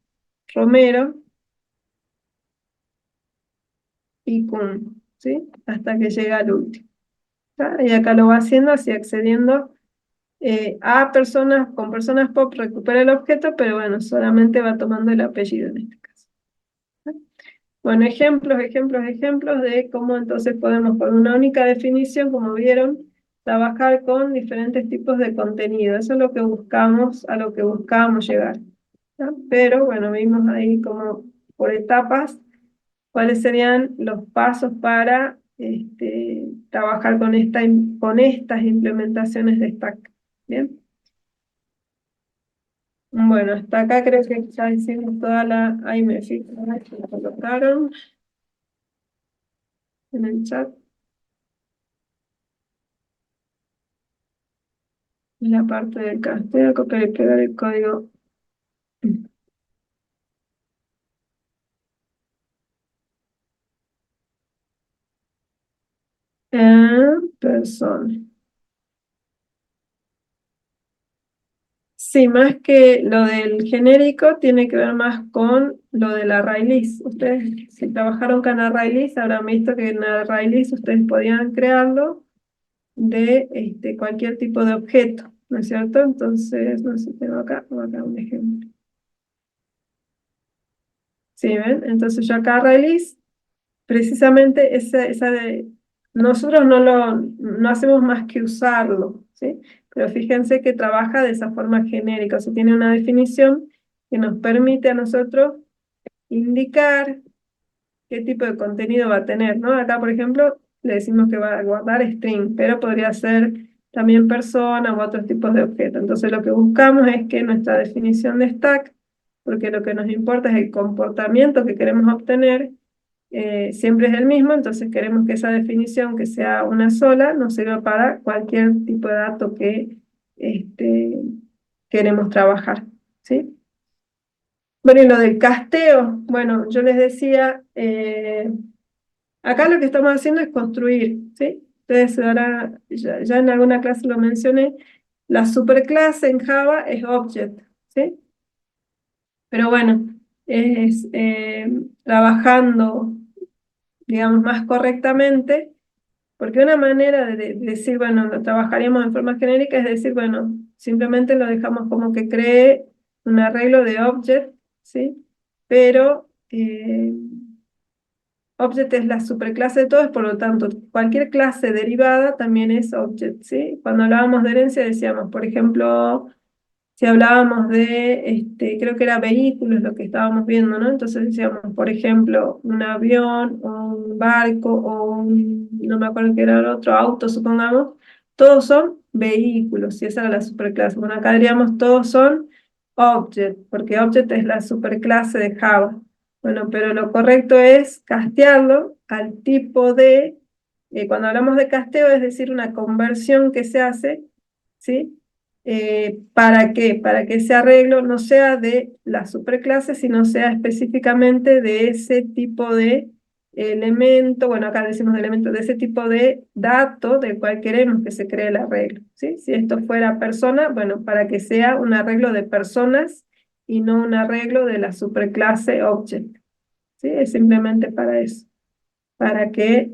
Romero y Kun, ¿sí? Hasta que llega al último. ¿Está? Y acá lo va haciendo así, accediendo a personas, con personas pop recupera el objeto, pero bueno, solamente va tomando el apellido en este caso. Bueno, ejemplos de cómo entonces podemos, con una única definición, como vieron, trabajar con diferentes tipos de contenido. Eso es lo que buscamos, a lo que buscábamos llegar, ¿no? Pero bueno, vimos ahí como por etapas ¿Cuáles serían los pasos para trabajar con estas implementaciones de Stack? Bien. Bueno, hasta acá creo que ya hicimos toda la... Ahí me fijo, ahora que la colocaron en el chat. La parte del casteo, copiar y pegar el código. Persona. Sí, más que lo del genérico, tiene que ver más con lo del array list. Ustedes, si trabajaron con array list, habrán visto que en array list ustedes podían crearlo de cualquier tipo de objeto, ¿no es cierto? Entonces, no sé, tengo acá un ejemplo. ¿Sí ven? Entonces yo acá array list, precisamente esa de... Nosotros no hacemos más que usarlo, ¿sí? Pero fíjense que trabaja de esa forma genérica, o sea, tiene una definición que nos permite a nosotros indicar qué tipo de contenido va a tener, ¿no? Acá, por ejemplo, le decimos que va a guardar string, pero podría ser también persona u otros tipos de objetos. Entonces, lo que buscamos es que nuestra definición de stack, porque lo que nos importa es el comportamiento que queremos obtener, siempre es el mismo, entonces queremos que esa definición, que sea una sola, nos sirva para cualquier tipo de dato que queremos trabajar, ¿sí? Bueno, y lo del casteo, bueno, yo les decía, acá lo que estamos haciendo es construir, ¿sí? Ustedes ahora, ya en alguna clase lo mencioné, la superclase en Java es object, ¿sí? Pero bueno, es trabajando, digamos, más correctamente, porque una manera de decir, bueno, lo trabajaríamos en forma genérica es decir, bueno, simplemente lo dejamos como que cree un arreglo de object, ¿sí? Pero object es la superclase de todos, por lo tanto, cualquier clase derivada también es object, ¿sí? Cuando hablábamos de herencia decíamos, por ejemplo, si hablábamos de, creo que era vehículos lo que estábamos viendo, ¿no? Entonces decíamos, por ejemplo, un avión, o un barco, o no me acuerdo qué era el otro, auto, supongamos, todos son vehículos, y esa era la superclase. Bueno, acá diríamos todos son object, porque object es la superclase de Java. Bueno, pero lo correcto es castearlo al tipo de, cuando hablamos de casteo, es decir, una conversión que se hace, ¿sí? ¿Para qué? Para que ese arreglo no sea de la superclase, sino sea específicamente de ese tipo de elemento, bueno, acá decimos de elemento, de ese tipo de dato del cual queremos que se cree el arreglo, ¿sí? Si esto fuera persona, bueno, para que sea un arreglo de personas y no un arreglo de la superclase object, ¿sí? Es simplemente para eso, para que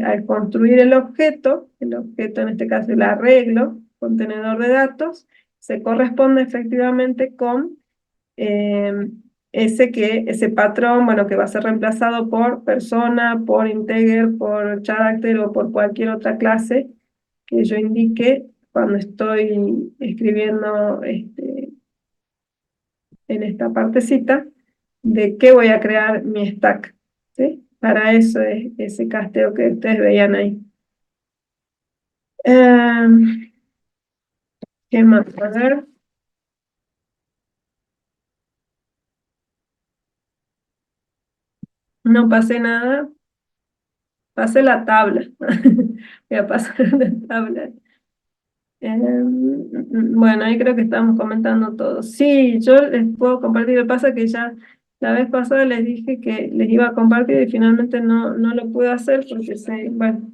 al construir el objeto en este caso el arreglo, contenedor de datos, se corresponde efectivamente con eh, ese patrón, bueno, que va a ser reemplazado por persona, por integer, por character o por cualquier otra clase que yo indique cuando estoy escribiendo en esta partecita de qué voy a crear mi stack, ¿sí? Para eso es ese casteo que ustedes veían ahí. ¿Qué más? A ver, no pasé nada, pasé la tabla. Voy a pasar la tabla. Bueno, ahí creo que estamos comentando todo. Sí, yo les puedo compartir. Lo que pasa que ya la vez pasada les dije que les iba a compartir y finalmente no lo pude hacer porque bueno,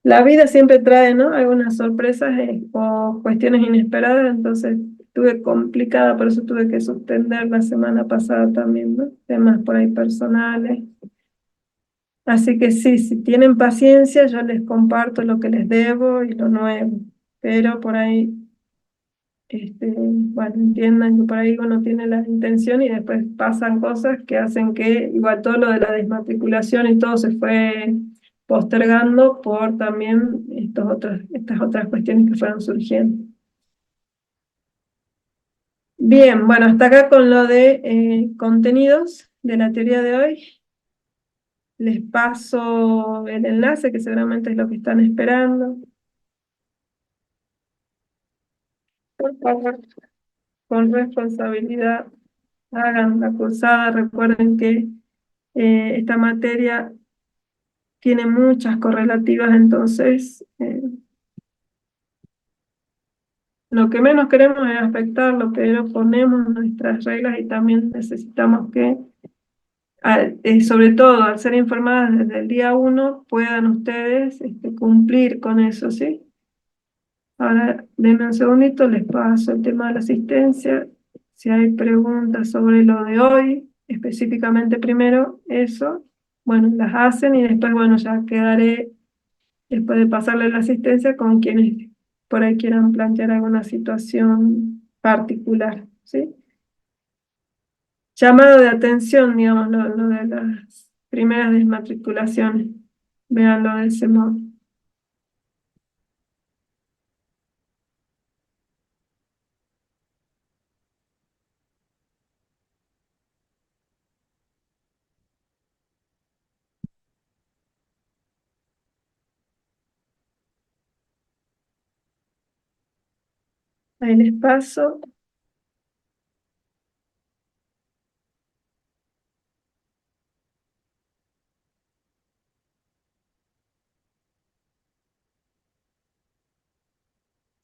la vida siempre trae, ¿no? Algunas sorpresas o cuestiones inesperadas, entonces estuve complicada, por eso tuve que suspender la semana pasada también, ¿no? Temas por ahí personales. Así que sí, si tienen paciencia, yo les comparto lo que les debo y lo nuevo. Pero por ahí, bueno, entiendan que por ahí uno tiene la intención y después pasan cosas que hacen que, igual todo lo de la desmatriculación y todo se fue postergando por también estas otras cuestiones que fueron surgiendo. Bien, bueno, hasta acá con lo de contenidos de la teoría de hoy. Les paso el enlace, que seguramente es lo que están esperando. Por favor, con responsabilidad, hagan la cursada. Recuerden que esta materia tiene muchas correlativas, entonces lo que menos queremos es afectarlo, pero ponemos nuestras reglas y también necesitamos que, sobre todo al ser informadas desde el día 1, puedan ustedes cumplir con eso, ¿sí? Ahora, denme un segundito, les paso el tema de la asistencia. Si hay preguntas sobre lo de hoy, específicamente primero eso, bueno, las hacen y después, bueno, ya quedaré, después de pasarle la asistencia, con quienes por ahí quieran plantear alguna situación particular, ¿sí? Llamado de atención, digamos, lo de las primeras desmatriculaciones. Véanlo de ese modo. Ahí les paso.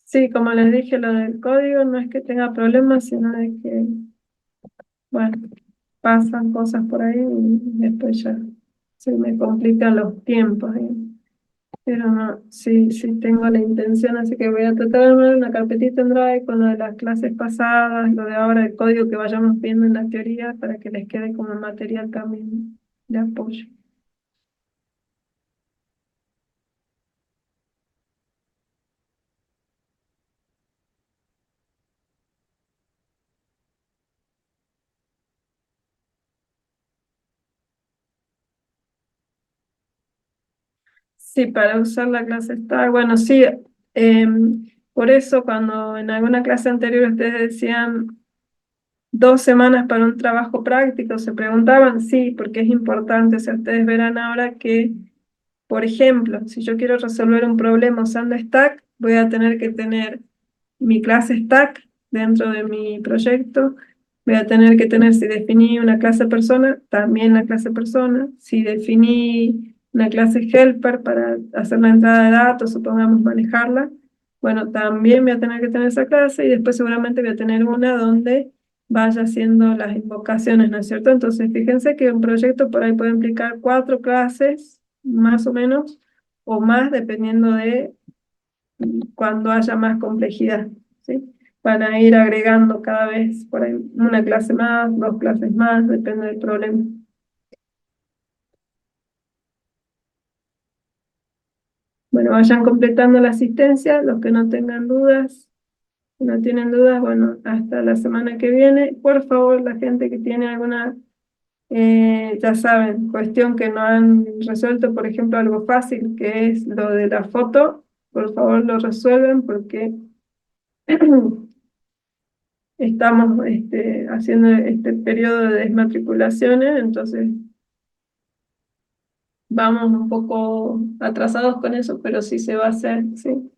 Sí, como les dije, lo del código no es que tenga problemas, sino de que, bueno, pasan cosas por ahí y después ya se me complican los tiempos, digamos. Pero no, sí, sí tengo la intención, así que voy a tratar de armar una carpetita en Drive con lo de las clases pasadas, lo de ahora, el código que vayamos viendo en la teoría, para que les quede como material también de apoyo. Sí, para usar la clase Star, bueno, sí, por eso cuando en alguna clase anterior ustedes decían 2 semanas para un trabajo práctico, se preguntaban, sí, porque es importante, o sea, ustedes verán ahora que, por ejemplo, si yo quiero resolver un problema usando Stack, voy a tener que tener mi clase Stack dentro de mi proyecto. Voy a tener que tener, si definí una clase persona, también la clase persona. Si definí una clase helper para hacer la entrada de datos, supongamos manejarla, bueno, también voy a tener que tener esa clase y después seguramente voy a tener una donde vaya haciendo las invocaciones, ¿no es cierto? Entonces, fíjense que un proyecto por ahí puede implicar 4 clases, más o menos, o más, dependiendo de cuando haya más complejidad, ¿sí? Van a ir agregando cada vez por ahí una clase más, 2 clases más, depende del problema. Bueno, vayan completando la asistencia, los que no tengan dudas, si no tienen dudas, bueno, hasta la semana que viene. Por favor, la gente que tiene alguna, ya saben, cuestión que no han resuelto, por ejemplo, algo fácil, que es lo de la foto, por favor lo resuelven porque estamos haciendo este periodo de desmatriculaciones, entonces vamos un poco atrasados con eso, pero sí se va a hacer, sí.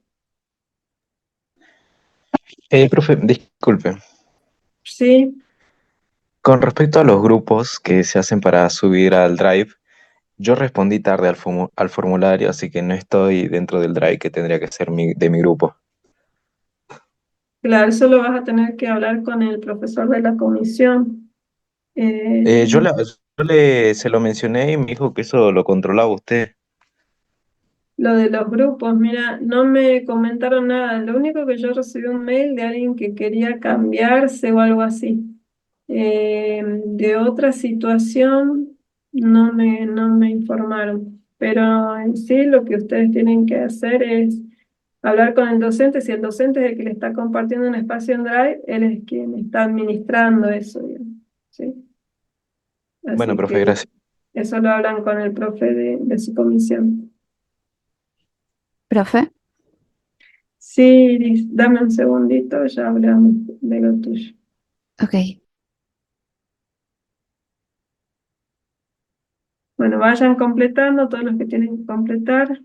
Profe, disculpe. Sí, Con respecto a los grupos que se hacen para subir al Drive, yo respondí tarde al formulario, así que no estoy dentro del Drive que tendría que ser de mi grupo. claro, eso lo vas a tener que hablar con el profesor de la comisión. Eh, Se lo mencioné y me dijo que eso lo controlaba usted. lo de los grupos, mira, no me comentaron nada. Lo único que yo recibí un mail de alguien que quería cambiarse o algo así. De otra situación no me informaron. Pero en sí lo que ustedes tienen que hacer es hablar con el docente. Si el docente es el que le está compartiendo un espacio en Drive, él es quien está administrando eso, digamos, ¿sí? Bueno, Así profe, que gracias. eso lo hablan con el profe de su comisión. Profe, Sí, Iris, dame un segundito, ya hablamos de lo tuyo. ok. Bueno, vayan completando todos los que tienen que completar.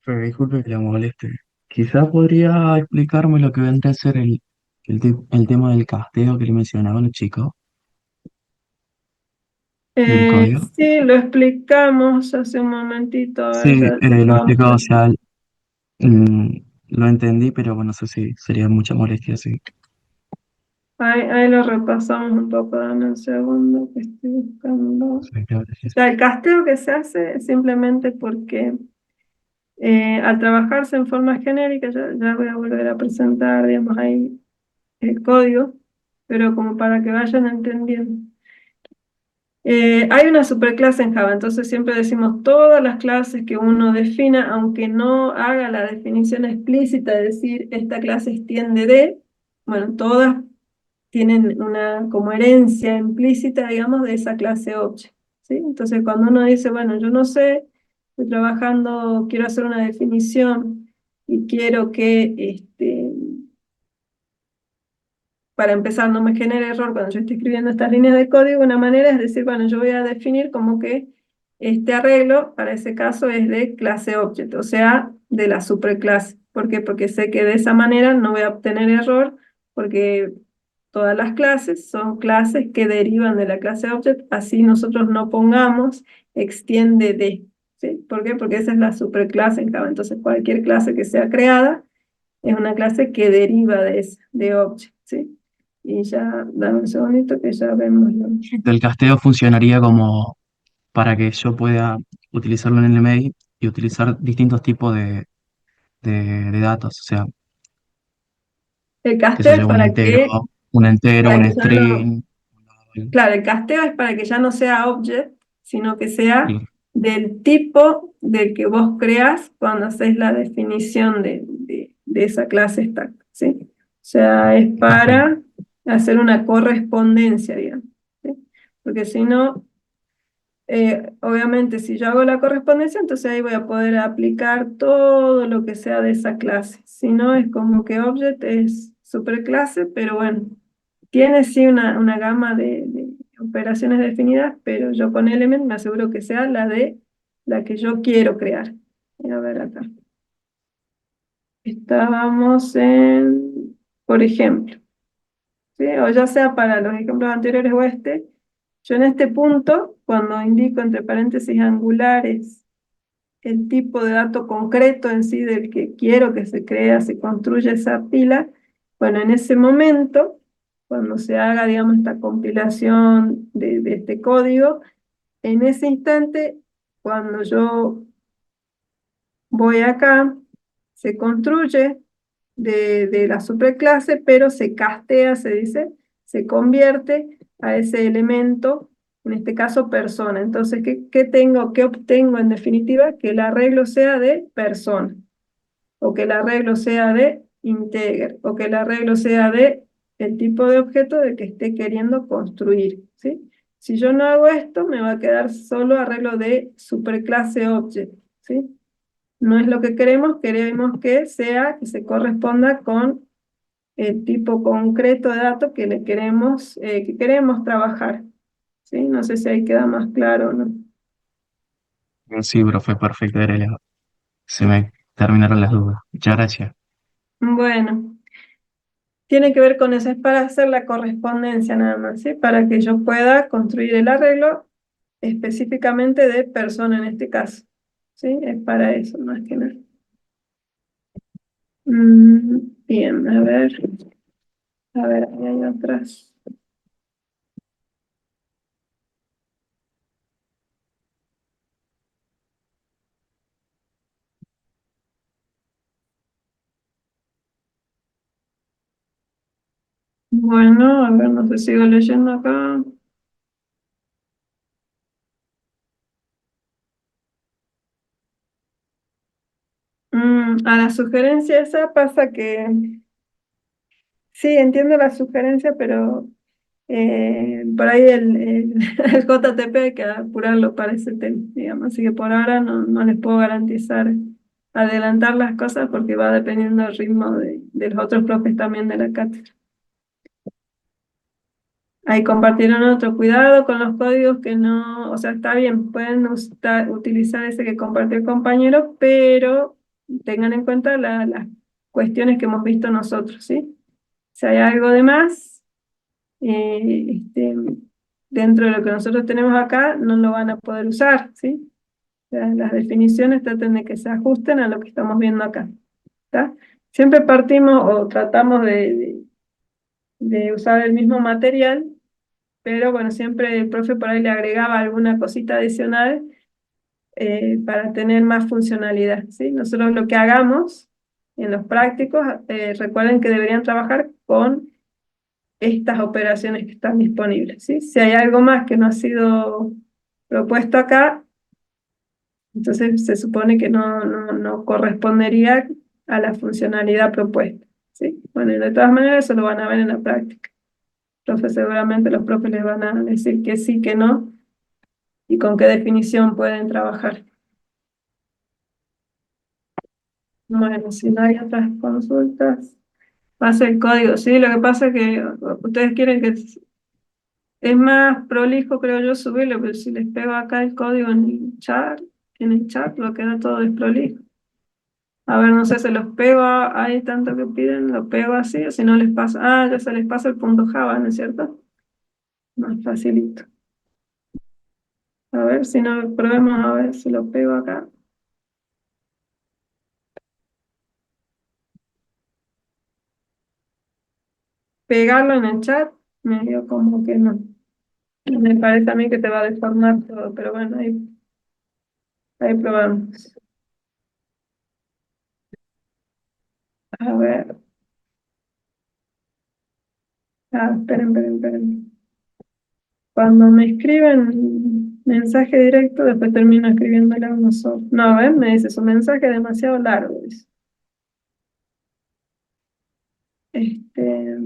Pero disculpe que la moleste. Quizá podría explicarme lo que vendría a ser el tema del casteo que le mencionaban los chicos, del código. Sí, lo explicamos hace un momentito, a ver, Sí, ya te lo puedo explicó, o mostrar. sea, mm, lo entendí, pero bueno, no sé si sería mucha molestia, sí. Ahí lo repasamos un poco, dame un segundo que estoy buscando. Sí, claro, O sí. sea, el casteo que se hace es simplemente porque al trabajarse en forma genérica, ya voy a volver a presentar, digamos, ahí el código, pero como para que vayan entendiendo. Hay una superclase en Java, entonces siempre decimos todas las clases que uno defina, aunque no haga la definición explícita de decir esta clase extiende de, bueno, todas tienen una como herencia implícita, digamos, de esa clase object, ¿sí? Entonces cuando uno dice, bueno, yo no sé, estoy trabajando, quiero hacer una definición y quiero que para empezar, no me genere error cuando yo estoy escribiendo estas líneas de código, una manera es decir, bueno, yo voy a definir como que este arreglo, para ese caso, es de clase object, o sea, de la superclase. ¿Por qué? Porque sé que de esa manera no voy a obtener error, porque todas las clases son clases que derivan de la clase object, así nosotros no pongamos extiende de, ¿sí? ¿Por qué? Porque esa es la superclase en Java. Entonces, cualquier clase que sea creada es una clase que deriva de esa, de object, ¿sí? Y ya, dame un segundito que ya vemos El casteo funcionaría como para que yo pueda utilizarlo en el mail y utilizar distintos tipos de datos, o sea, el qué sé casteo es yo, un entero, para un que ya no, string, claro, el casteo es para que ya no sea object, sino que sea y- del tipo del que vos creás cuando haces la definición de esa clase stack, ¿sí? O sea, es perfecto. para hacer una correspondencia, digamos, ¿sí? Porque si no, obviamente, si yo hago la correspondencia, entonces ahí voy a poder aplicar todo lo que sea de esa clase. Si no, es como que object es superclase, pero bueno, tiene sí una gama de operaciones definidas, pero yo con element me aseguro que sea la de la que yo quiero crear. A ver acá. Estábamos en, por ejemplo, ¿sí? O ya sea para los ejemplos anteriores o este, yo en este punto, cuando indico entre paréntesis angulares el tipo de dato concreto en sí del que quiero que se crea, se construya esa pila, bueno, en ese momento, cuando se haga, digamos, esta compilación de este código, en ese instante, cuando yo voy acá, se construye de la superclase, pero se castea, se dice, se convierte a ese elemento, en este caso persona. Entonces, ¿qué tengo, qué obtengo en definitiva? Que el arreglo sea de persona, o que el arreglo sea de integer, o que el arreglo sea de el tipo de objeto del que esté queriendo construir, ¿sí? Si yo no hago esto, me va a quedar solo arreglo de superclase object, ¿sí? No es lo que queremos que sea, que se corresponda con el tipo concreto de datos que queremos trabajar, ¿sí? No sé si ahí queda más claro o no. Sí, bro, fue perfecto, Aurelia. Se me terminaron las dudas. Muchas gracias. Bueno, tiene que ver con eso, es para hacer la correspondencia nada más, ¿sí? Para que yo pueda construir el arreglo específicamente de persona en este caso, ¿sí? Es para eso, más que nada. Bien, a ver, ahí hay otras. Bueno, a ver, no sé, sigo leyendo acá. A la sugerencia esa pasa que, sí, entiendo la sugerencia, pero por ahí el JTP hay que apurarlo para ese tema, digamos. Así que por ahora no les puedo garantizar adelantar las cosas porque va dependiendo del ritmo de los otros profes también de la cátedra. Ahí compartieron otro cuidado con los códigos que no, o sea, está bien, pueden utilizar ese que compartió el compañero, pero tengan en cuenta las cuestiones que hemos visto nosotros, ¿sí? Si hay algo de más, dentro de lo que nosotros tenemos acá, no lo van a poder usar, ¿sí? O sea, las definiciones traten de que se ajusten a lo que estamos viendo acá, ¿está? Siempre partimos o tratamos de usar el mismo material, pero bueno, siempre el profe por ahí le agregaba alguna cosita adicional para tener más funcionalidad, ¿sí? Nosotros lo que hagamos en los prácticos, recuerden que deberían trabajar con estas operaciones que están disponibles, ¿sí? Si hay algo más que no ha sido propuesto acá, entonces se supone que no correspondería a la funcionalidad propuesta, ¿sí? Bueno, y de todas maneras eso lo van a ver en la práctica. Seguramente los profes les van a decir que sí, que no, y con qué definición pueden trabajar. Bueno, si no hay otras consultas, pasa el código. Sí, lo que pasa es que ustedes quieren que es más prolijo, creo yo, subirlo, pero si les pego acá el código en el chat lo queda todo desprolijo. A ver, no sé, se los pego, hay tanto que piden, lo pego así, o si no les pasa, ya se les pasa el punto Java, ¿no es cierto? Más facilito. A ver, si no, probemos a ver si lo pego acá. Pegarlo en el chat, medio como que no. Me parece a mí que te va a deformar todo, pero bueno, ahí probamos. A ver, esperen. Cuando me escriben mensaje directo, después termino escribiéndole a uno solo. No, ¿ven? Me dice su mensaje es demasiado largo, dice. Este,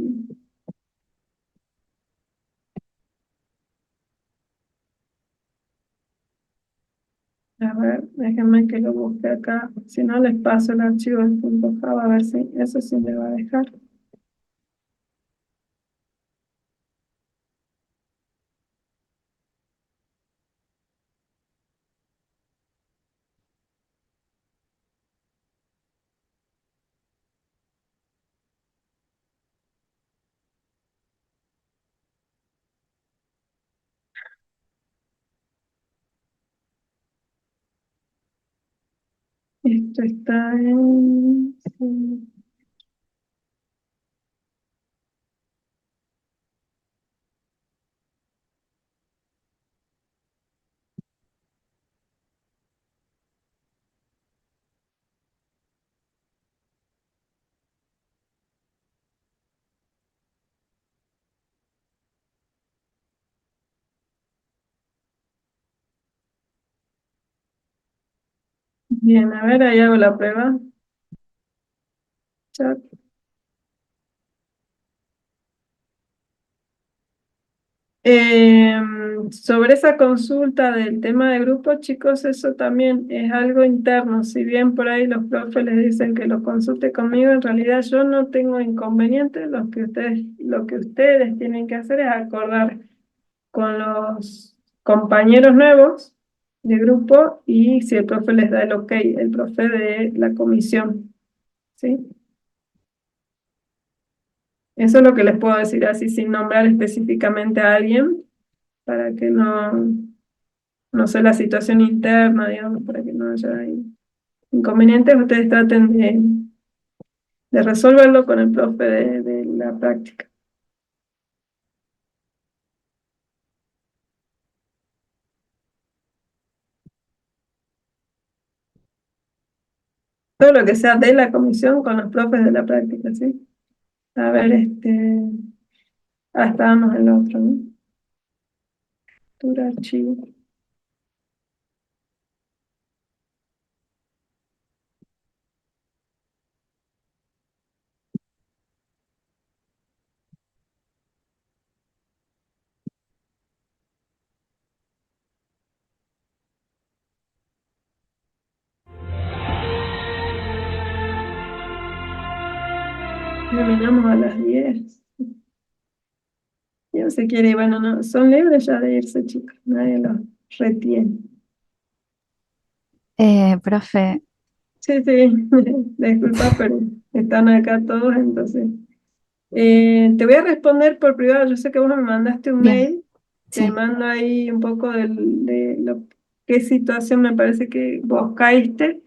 a ver, déjenme que lo busque acá. Si no, les paso el archivo en punto Java, a ver si eso sí me va a dejar. Esto está en... sí. Bien, a ver, ahí hago la prueba. Chat. Sobre esa consulta del tema de grupo, chicos, eso también es algo interno. Si bien por ahí los profes les dicen que lo consulte conmigo, en realidad yo no tengo inconveniente. Lo que ustedes tienen que hacer es acordar con los compañeros nuevos de grupo y si el profe les da el ok, el profe de la comisión, ¿sí? Eso es lo que les puedo decir así sin nombrar específicamente a alguien para que no sé, la situación interna, digamos, para que no haya ahí inconvenientes, ustedes traten de resolverlo con el profe de la práctica. Todo lo que sea de la comisión con los profes de la práctica, ¿sí? A ver, estábamos en el otro, ¿no? Captura archivo. Terminamos a las 10. ¿Quién se quiere? Y bueno, no, son libres ya de irse, chicos, nadie los retiene. Profe, Sí, sí, disculpa, pero están acá todos, entonces. Te voy a responder por privado, yo sé que vos me mandaste un bien, mail, te sí, mando ahí un poco de qué situación me parece que vos caíste.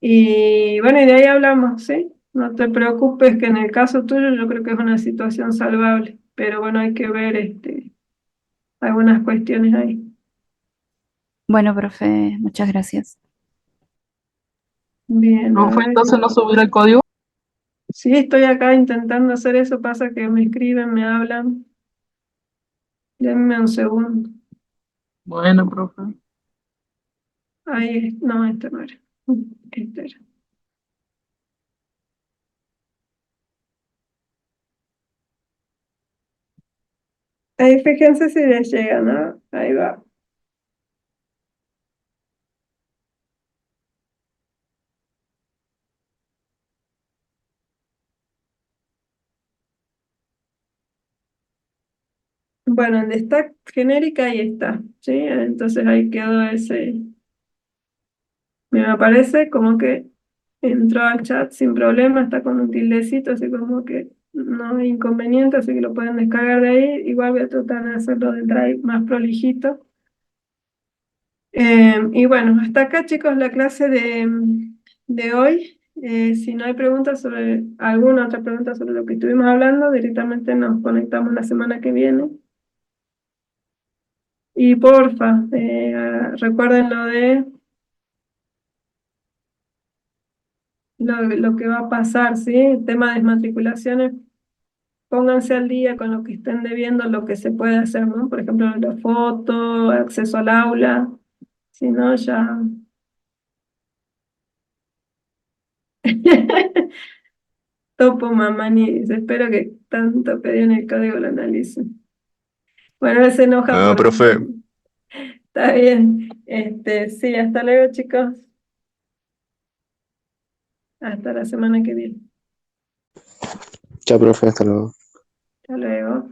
Y bueno, y de ahí hablamos, ¿sí? No te preocupes que en el caso tuyo yo creo que es una situación salvable, pero bueno, hay que ver algunas cuestiones ahí. bueno, profe, muchas gracias. Bien, a Profe, ver. entonces no subir el código. Sí, estoy acá intentando hacer eso, pasa que me escriben, me hablan. Denme un segundo. Bueno, profe. Ahí, no, este no era. Este era. Ahí fíjense si les llega, ¿no? Ahí va. Bueno, en stack genérica ahí está, ¿sí? Entonces ahí quedó ese. Me aparece como que entró al chat sin problema, está con un tildecito, así como que no hay inconveniente, así que lo pueden descargar de ahí. Igual voy a tratar de hacerlo del Drive más prolijito. Y bueno, hasta acá, chicos, la clase de hoy. Si no hay preguntas sobre alguna otra pregunta sobre lo que estuvimos hablando, directamente nos conectamos la semana que viene. Y porfa, recuerden lo que va a pasar, ¿sí? El tema de desmatriculaciones, pónganse al día con lo que estén debiendo, lo que se puede hacer, ¿no? Por ejemplo, la foto, acceso al aula, si no, ya. Topo mamá ni dice, espero que tanto pedí en el código lo analicen. Bueno, él se enoja No, por... profe. Está bien. Sí, hasta luego, chicos. Hasta la semana que viene. Chao, profe, hasta luego. Hasta luego.